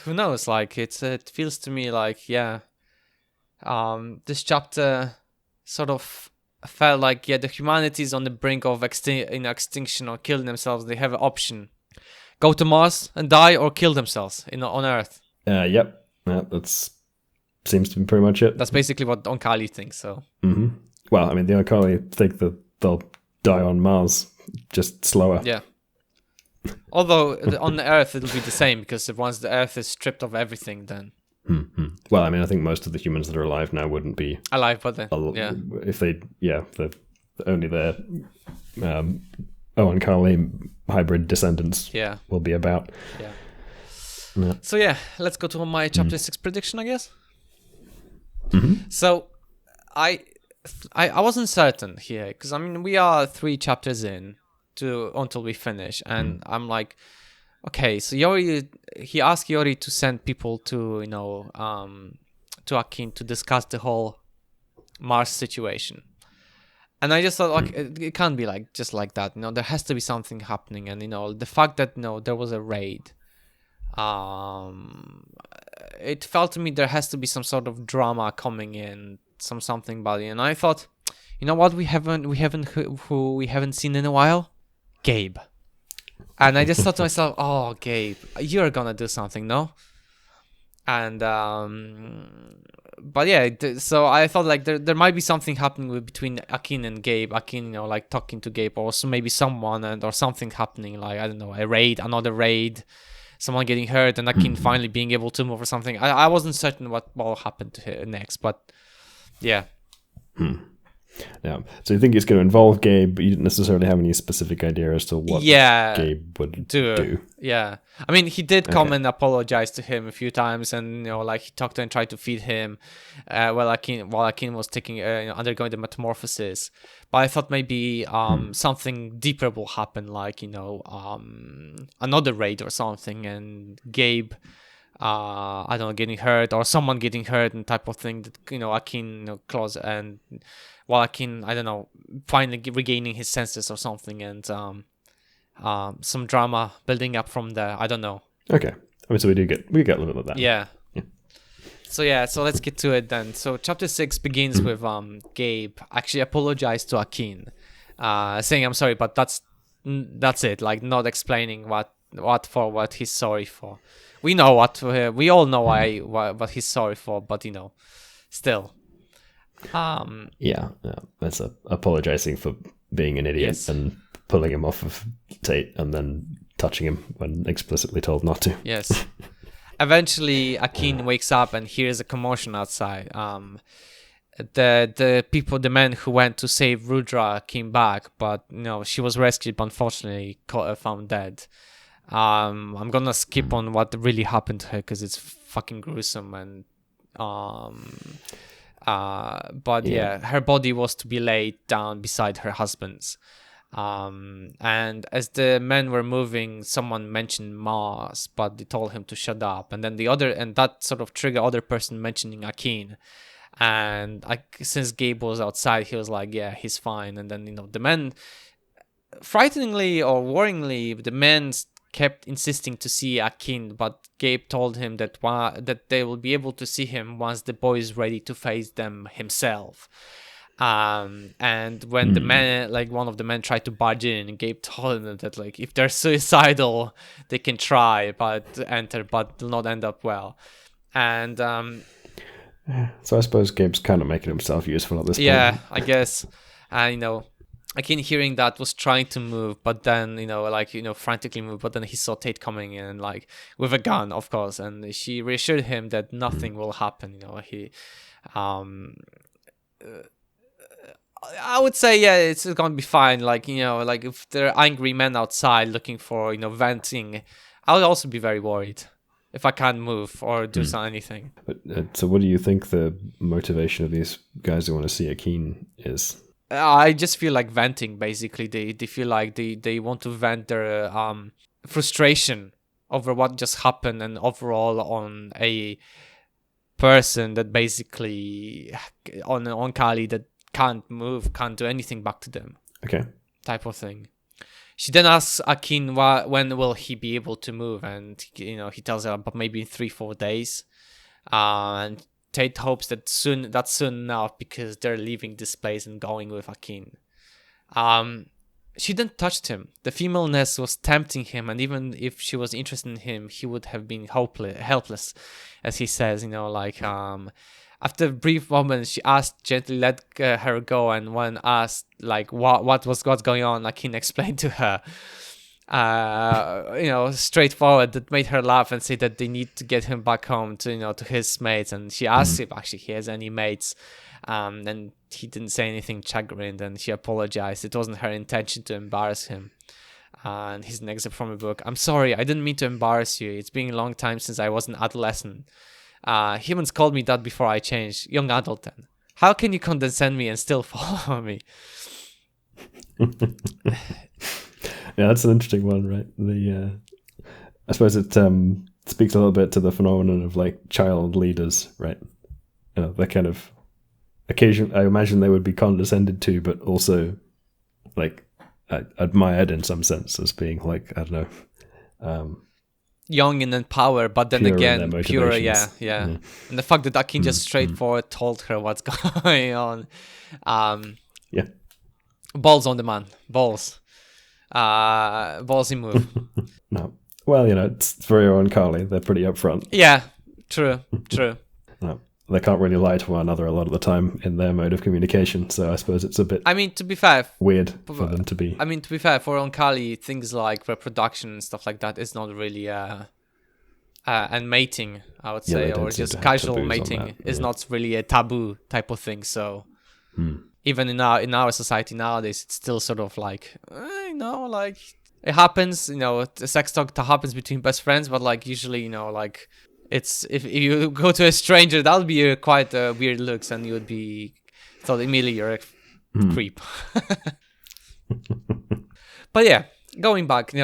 who knows? Like it feels to me like this chapter sort of felt like the humanity is on the brink of extinction or killing themselves. They have an option: go to Mars and die, or kill themselves on Earth. Yep. Yeah, that's seems to be pretty much it. That's basically what Oankali thinks. So. Well, I mean, the Oankali think that they'll die on Mars, just slower. Yeah. Although on the Earth it'll be the same, because once the Earth is stripped of everything, then. Well, I mean, I think most of the humans that are alive now wouldn't be alive, but then if they only their Oankali hybrid descendants will be about. Yeah. So let's go to my chapter 6 prediction, I guess. So I wasn't certain here, because I mean we are 3 chapters in until we finish, and I'm like, okay, so he asked Yori to send people to to Akin to discuss the whole Mars situation, and I just thought like it can't be like just like that. There has to be something happening, and the fact that there was a raid. It felt to me there has to be some sort of drama coming in, something about it. And I thought, what we haven't seen in a while, Gabe. And I just thought to myself, oh, Gabe, you're gonna do something, no? And but so I thought like there might be something happening between Akin and Gabe. Akin, like talking to Gabe, or so maybe someone or something happening, like I don't know, another raid. Someone getting hurt, and Akin finally being able to move or something. I wasn't certain what will happen to her next, but yeah. Yeah. So you think it's going to involve Gabe, but you didn't necessarily have any specific idea as to what Gabe would do. Yeah. I mean, he did come and apologize to him a few times, and like he talked to him and tried to feed him while Akin was undergoing the metamorphosis. But I thought maybe something deeper will happen, like another raid or something, and Gabe I don't know, getting hurt, or someone getting hurt, and type of thing that Akin close, and while Akin, I don't know, finally regaining his senses or something, and some drama building up from there. I don't know. Okay, I mean, so we get a little bit of that. Yeah. So let's get to it then. So chapter 6 begins with Gabe actually apologized to Akin, saying I'm sorry, but that's it. Like not explaining what he's sorry for. We know we all know what he's sorry for, but still. That's apologizing for being an idiot and pulling him off of Tate and then touching him when explicitly told not to. Yes. Eventually, Akin wakes up and hears a commotion outside. The men who went to save Rudra came back, but she was rescued, but unfortunately found dead. I'm gonna skip on what really happened to her because it's fucking gruesome, and her body was to be laid down beside her husband's. And as the men were moving, someone mentioned Mars, but they told him to shut up. And then that sort of triggered other person mentioning Akin. And since Gabe was outside, he was like, yeah, he's fine. And then, the men, frighteningly or worryingly, the men kept insisting to see Akin, but Gabe told him that they will be able to see him once the boy is ready to face them himself. And when the man, like one of the men tried to barge in, Gabe told them that like if they're suicidal, they can try but will not end up well. And so I suppose Gabe's kind of making himself useful at this point. Yeah, I guess. Akin hearing that was trying to move, but then frantically move, but then he saw Tate coming in like with a gun, of course, and she reassured him that nothing will happen. I would say, yeah, it's gonna be fine. Like, like if there are angry men outside looking for, venting, I would also be very worried if I can't move or do anything. But, so what do you think the motivation of these guys who want to see Akin is? I just feel like venting, basically. They feel like they want to vent their frustration over what just happened and overall on a person that basically on Oankali that can't move, can't do anything back to them. Okay. Type of thing. She then asks Akin when will he be able to move, and he tells her about maybe in 3-4 days. And Tate hopes that's soon enough because they're leaving this place and going with Akin. She then touched him. The femaleness was tempting him, and even if she was interested in him, he would have been helpless, as he says. After a brief moment, she asked gently, let her go, and when asked what's going on, Akin explained to her, straightforward, that made her laugh and say that they need to get him back home to his mates. And she asked if actually he has any mates. And he didn't say anything chagrined, and she apologized. It wasn't her intention to embarrass him. And here's an excerpt from a book. I'm sorry, I didn't mean to embarrass you. It's been a long time since I was an adolescent. Humans called me that before I changed. Young adult then. How can you condescend me and still follow me? Yeah, that's an interesting one, right? I suppose it speaks a little bit to the phenomenon of like child leaders, right? That kind of occasion. I imagine they would be condescended to, but also like admired in some sense as being like, I don't know, young and in power, but then again pure. Yeah. And the fact that Akin just straightforward told her what's going on. Yeah. Balls on the man. Balls. Ballsy move. No. Well, it's very Oankali. They're pretty upfront. Yeah. True. No. They can't really lie to one another a lot of the time in their mode of communication, so I suppose it's a bit to be fair, weird for them to be. To be fair, for Oankali, things like reproduction and stuff like that is not really and mating, I would say, or just casual mating is not really a taboo type of thing. So even in our society nowadays, it's still sort of like it happens. The sex talk that happens between best friends, but like usually, it's if you go to a stranger, that'll be quite weird looks, and you would be thought immediately you're a creep. But yeah, going back, to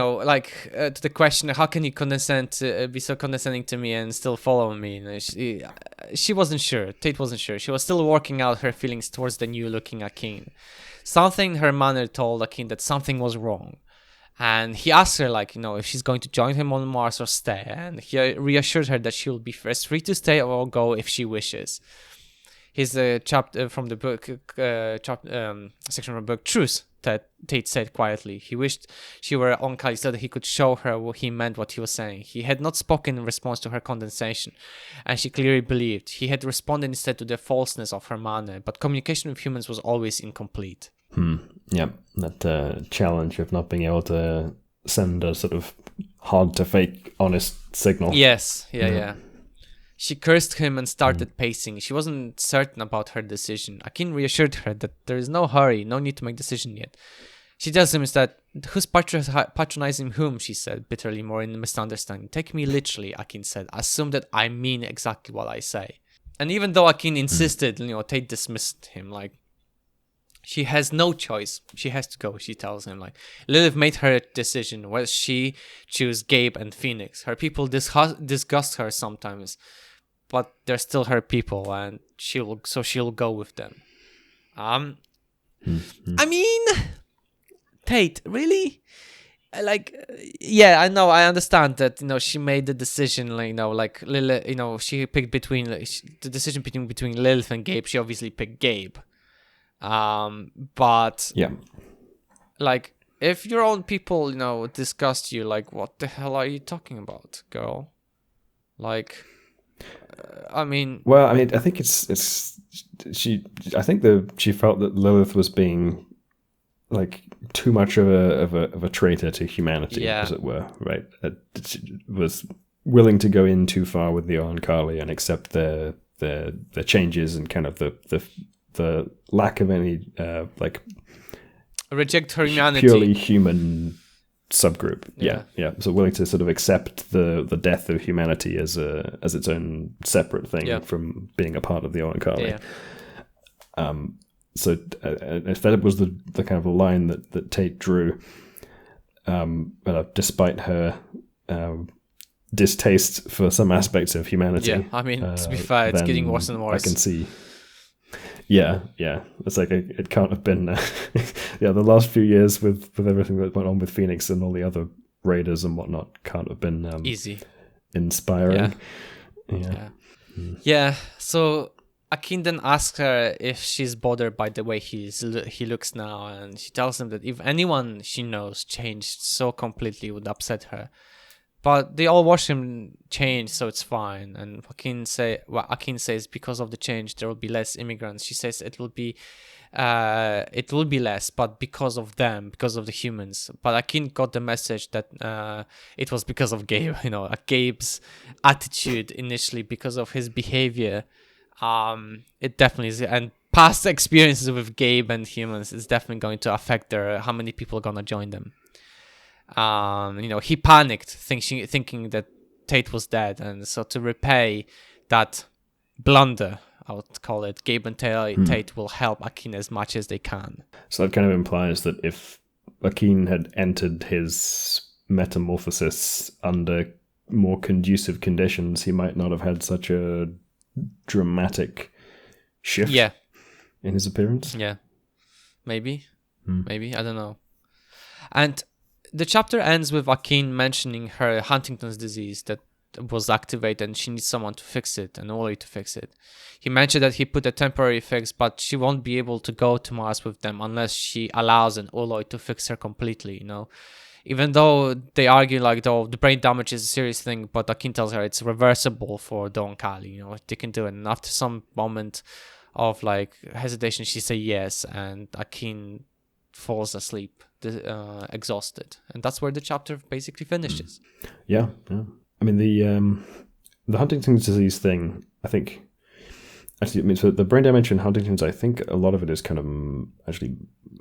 the question, how can you be so condescending to me and still follow me? She wasn't sure. Tate wasn't sure. She was still working out her feelings towards the new-looking Akin. Something in her manner told Akin that something was wrong. And he asked her, if she's going to join him on Mars or stay. And he reassured her that she will be first free to stay or go if she wishes. Here's a chapter from the book, section from the book, Truth, that Tate said quietly. He wished she were Oankali so that he could show her what he meant what he was saying. He had not spoken in response to her condescension, and she clearly believed. He had responded instead to the falseness of her manner, but communication with humans was always incomplete. Yeah, that challenge of not being able to send a sort of hard to fake honest signal. Yes, yeah. She cursed him and started pacing. She wasn't certain about her decision. Akin reassured her that there is no hurry, no need to make a decision yet. She tells him instead, who's patronizing whom, she said, bitterly, more in misunderstanding. Take me literally, Akin said. Assume that I mean exactly what I say. And even though Akin insisted, Tate dismissed him, she has no choice. She has to go, she tells him. Lilith made her decision. Whether she choose Gabe and Phoenix. Her people disgust her sometimes, but they're still her people, and she'll go with them. I mean, Tate, really? Yeah, I know, I understand that, she made the decision, Lilith, she picked between, the decision between Lilith and Gabe, she obviously picked Gabe. But yeah, if your own people disgust you, what the hell are you talking about, girl? I mean, I think she felt that Lilith was being too much of a traitor to humanity, as it were, right? She was willing to go in too far with the Oankali and accept the changes and kind of the lack of any reject her humanity, purely human subgroup. Yeah. So willing to sort of accept the death of humanity as its own separate thing from being a part of the Oankali. So if that was the kind of a line that Tate drew, despite her distaste for some aspects of humanity. Yeah, I mean, to be fair, it's getting worse and worse. I can see. Yeah. It's like it can't have been. The last few years with everything that went on with Phoenix and all the other raiders and whatnot can't have been easy, inspiring. Yeah. So Akin then asks her if she's bothered by the way he looks now, and she tells him that if anyone she knows changed so completely, it would upset her. But they all watch him change, so it's fine. And Akin says because of the change there will be less immigrants. She says it will be less, but because of them, because of the humans. But Akin got the message that it was because of Gabe. Gabe's attitude initially, because of his behavior. It definitely is, and past experiences with Gabe and humans is definitely going to affect how many people are gonna join them. He panicked, thinking that Tate was dead, and so to repay that blunder, I would call it, Gabe and Tate will help Akin as much as they can. So that kind of implies that if Akin had entered his metamorphosis under more conducive conditions, he might not have had such a dramatic shift in his appearance. Yeah. Maybe, I don't know. And the chapter ends with Akin mentioning her Huntington's disease that was activated and she needs someone to fix it, and Oloy to fix it. He mentioned that he put a temporary fix, but she won't be able to go to Mars with them unless she allows an Oloy to fix her completely, Even though they argue the brain damage is a serious thing, but Akin tells her it's reversible for the Oankali, they can do it. And after some moment of hesitation, she says yes, and Akin falls asleep, exhausted, and that's where the chapter basically finishes. Yeah. I mean the Huntington's disease thing, I think. Actually, I mean, so the brain damage in Huntington's, I think a lot of it is kind of actually.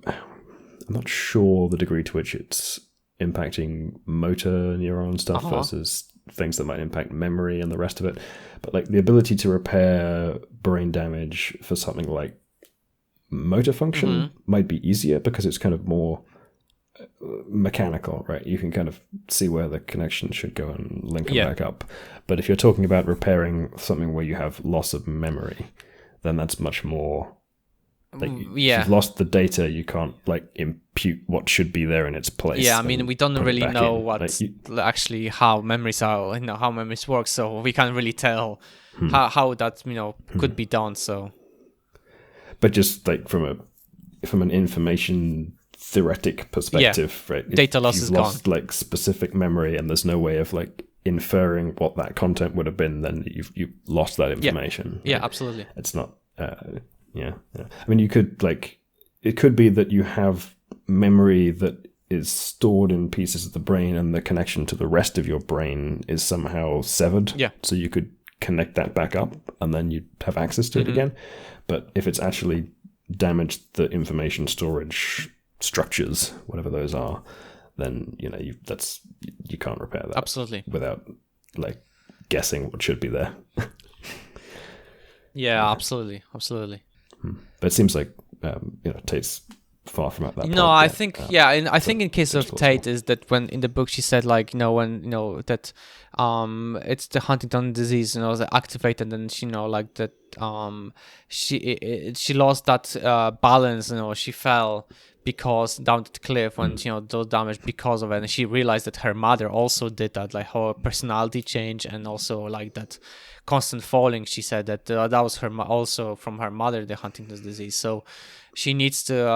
I'm not sure the degree to which it's impacting motor neuron stuff versus things that might impact memory and the rest of it. But the ability to repair brain damage for something like motor function might be easier because it's kind of more mechanical, right? You can kind of see where the connection should go and link them back up. But if you're talking about repairing something where you have loss of memory, then that's much more if you've lost the data, you can't impute what should be there in its place. Yeah, I mean, we don't really know what actually how memories are, how memories work, so we can't really tell how that could be done. So, but just from an information theoretic perspective, right? Data loss is gone. You've lost specific memory, and there's no way of inferring what that content would have been. Then you've lost that information. Yeah, right? Absolutely. It's not. Yeah. I mean, you could it could be that you have memory that is stored in pieces of the brain, and the connection to the rest of your brain is somehow severed. Yeah. So you could connect that back up, and then you'd have access to it again. But if it's actually damaged the information storage structures, whatever those are, then you can't repair that. Absolutely. Without guessing what should be there. Yeah, absolutely. But it seems like Tate's far from at that point. No, I think and I think in case of Tate is that when in the book she said that it's the Huntington disease, activated, and she that she lost that balance, she fell because down the cliff when those damage because of it, and she realized that her mother also did that, her personality change, and also that constant falling. She said that that was also from her mother, the Huntington's disease. So she needs to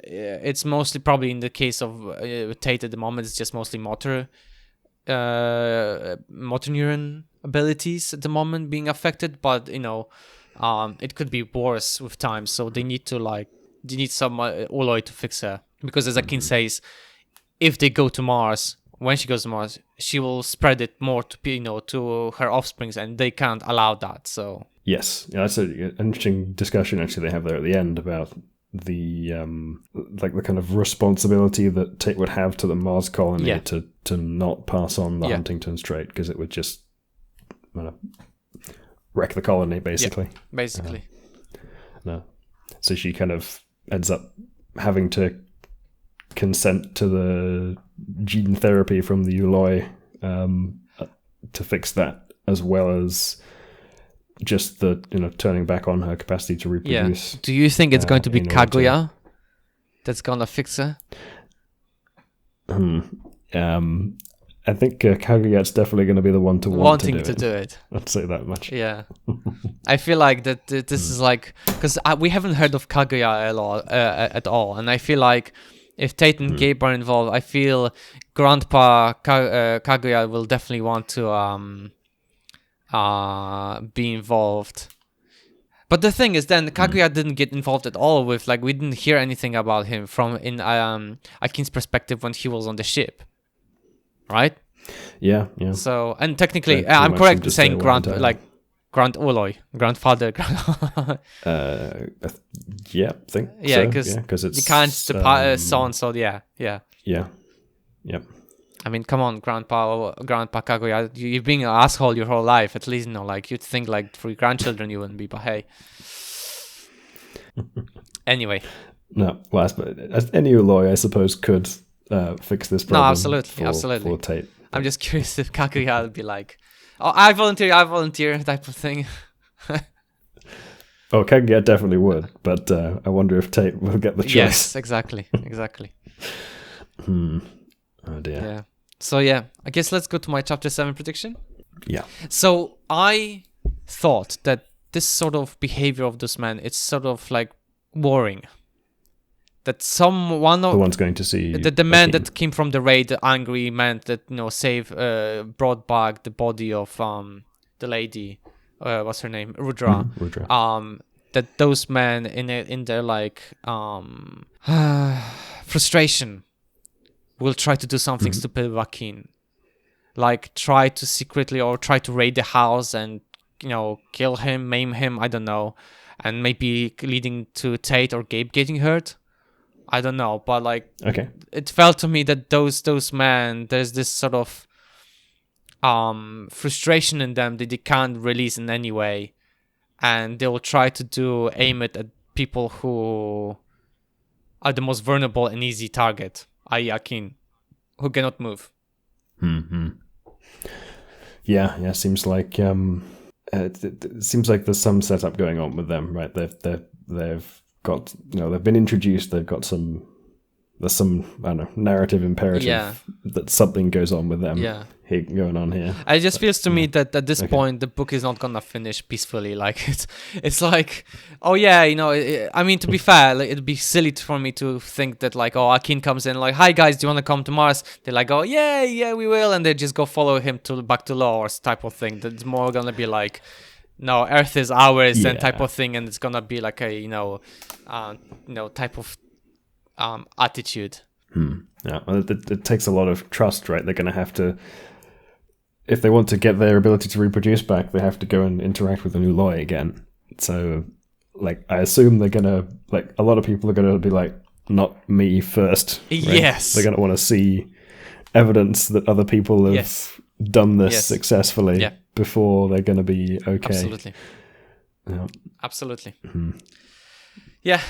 it's mostly probably in the case of Tate at the moment, it's just mostly motor neuron abilities at the moment being affected, but it could be worse with time, so they need some Oloy to fix her, because as Akin says, if they go to Mars, when she goes to Mars, she will spread it more to her offsprings, and they can't allow that. So yes, that's an interesting discussion actually they have there at the end about the the kind of responsibility that Tate would have to the Mars colony to not pass on the Huntington's trait, because it would just wreck the colony basically. No, so she kind of ends up having to consent to the gene therapy from the Oloy to fix that, as well as just the turning back on her capacity to reproduce. Do you think it's going to be Kaguya that's gonna fix her? I think Kaguya's definitely going to be the one to wanting to do it. I'd say that much. Yeah, I feel like that this is like, because we haven't heard of Kaguya at all, and I feel like if Tate and Gabe are involved, I feel Grandpa Kaguya will definitely want to be involved. But the thing is, then Kaguya didn't get involved at all with, like, we didn't hear anything about him from Akin's perspective when he was on the ship, right? Yeah. So, and technically, I'm correct in saying grandfather. Yeah, I think. Yeah, because it's you can't so and so. Yeah. Yep. I mean, come on, Grandpa Kaguya, you've been an asshole your whole life. At least, like, you'd think, like, for your grandchildren you wouldn't be, but hey. Anyway. No, well, as any lawyer, I suppose, could fix this problem. No, absolutely. For Tate. I'm just curious if Kaguya would be like, oh, I volunteer type of thing. Oh, Kaguya definitely would, but I wonder if Tate will get the choice. Yes, exactly. Oh dear. Yeah. So yeah, I guess let's go to my chapter 7 prediction. Yeah. So I thought that this sort of behavior of this man, it's sort of like worrying. That the one's going to see the man that came from the raid, the angry man that brought back the body of the lady, what's her name, Rudra. Rudra. That those men in their like frustration will try to do something stupid with Akin, like try to secretly or try to raid the house and kill him, maim him, I don't know, and maybe leading to Tate or Gabe getting hurt. I don't know, but like, okay, it felt to me that those men, there's this sort of frustration in them that they can't release in any way, and they'll try to aim it at people who are the most vulnerable and easy target, i.e. Akin, who cannot move. Yeah, seems like it seems like there's some setup going on with them, right? They've got, they've been introduced, there's some I don't know, narrative imperative that something goes on with them going on here. It just feels to me that at this point the book is not gonna finish peacefully. Like it's like, oh yeah, I mean, to be fair, like, it'd be silly for me to think that like, oh, Akin comes in like, hi guys, do you want to come to Mars? They're like, oh yeah we will, and they just go follow him back to Laos type of thing. That's more gonna be like, no, Earth is ours and type of thing, and it's gonna be like a type of attitude. Yeah, well, it takes a lot of trust, right? They're gonna have to, if they want to get their ability to reproduce back, they have to go and interact with the new Loy again. So, like, I assume they're gonna, like, a lot of people are gonna be like, not me first. Right? Yes, they're gonna want to see evidence that other people have done this successfully before they're gonna be okay. Absolutely. Yeah. Absolutely. Yeah.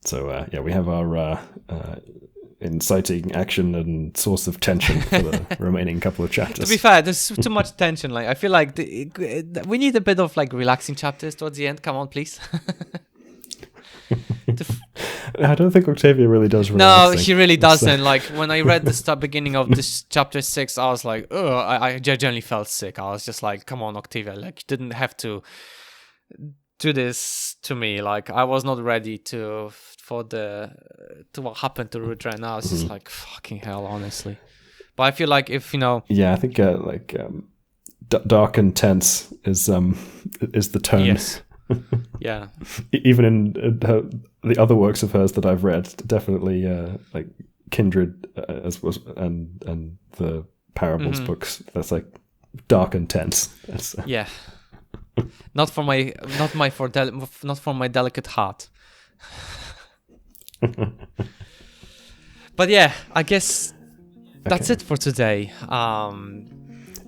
So we have our inciting action and source of tension for the remaining couple of chapters. To be fair, there's too much tension. Like, I feel like we need a bit of like relaxing chapters towards the end. Come on, please. I don't think Octavia really does relaxing. No, she really doesn't. Like, when I read the beginning of this chapter 6, I was like, oh, I genuinely felt sick. I was just like, come on, Octavia, like, you didn't have to do this to me. Like, I was not ready to what happened to Rudra, and I was just like, fucking hell, honestly. But I feel like if yeah, I think dark and tense is the tone. Yes. Yeah. Even in the other works of hers that I've read, definitely like Kindred as was and the Parables books. That's like dark and tense. Yeah. Not for my delicate heart. But yeah, I guess that's it for today.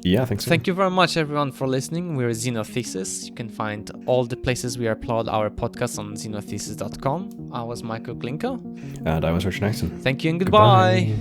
Yeah, I think so. Thank you very much, everyone, for listening. We're Xenothesis. You can find all the places we upload our podcast on xenothesis.com. I was Michael Glinko. And I was Richard Nixon. Thank you and goodbye.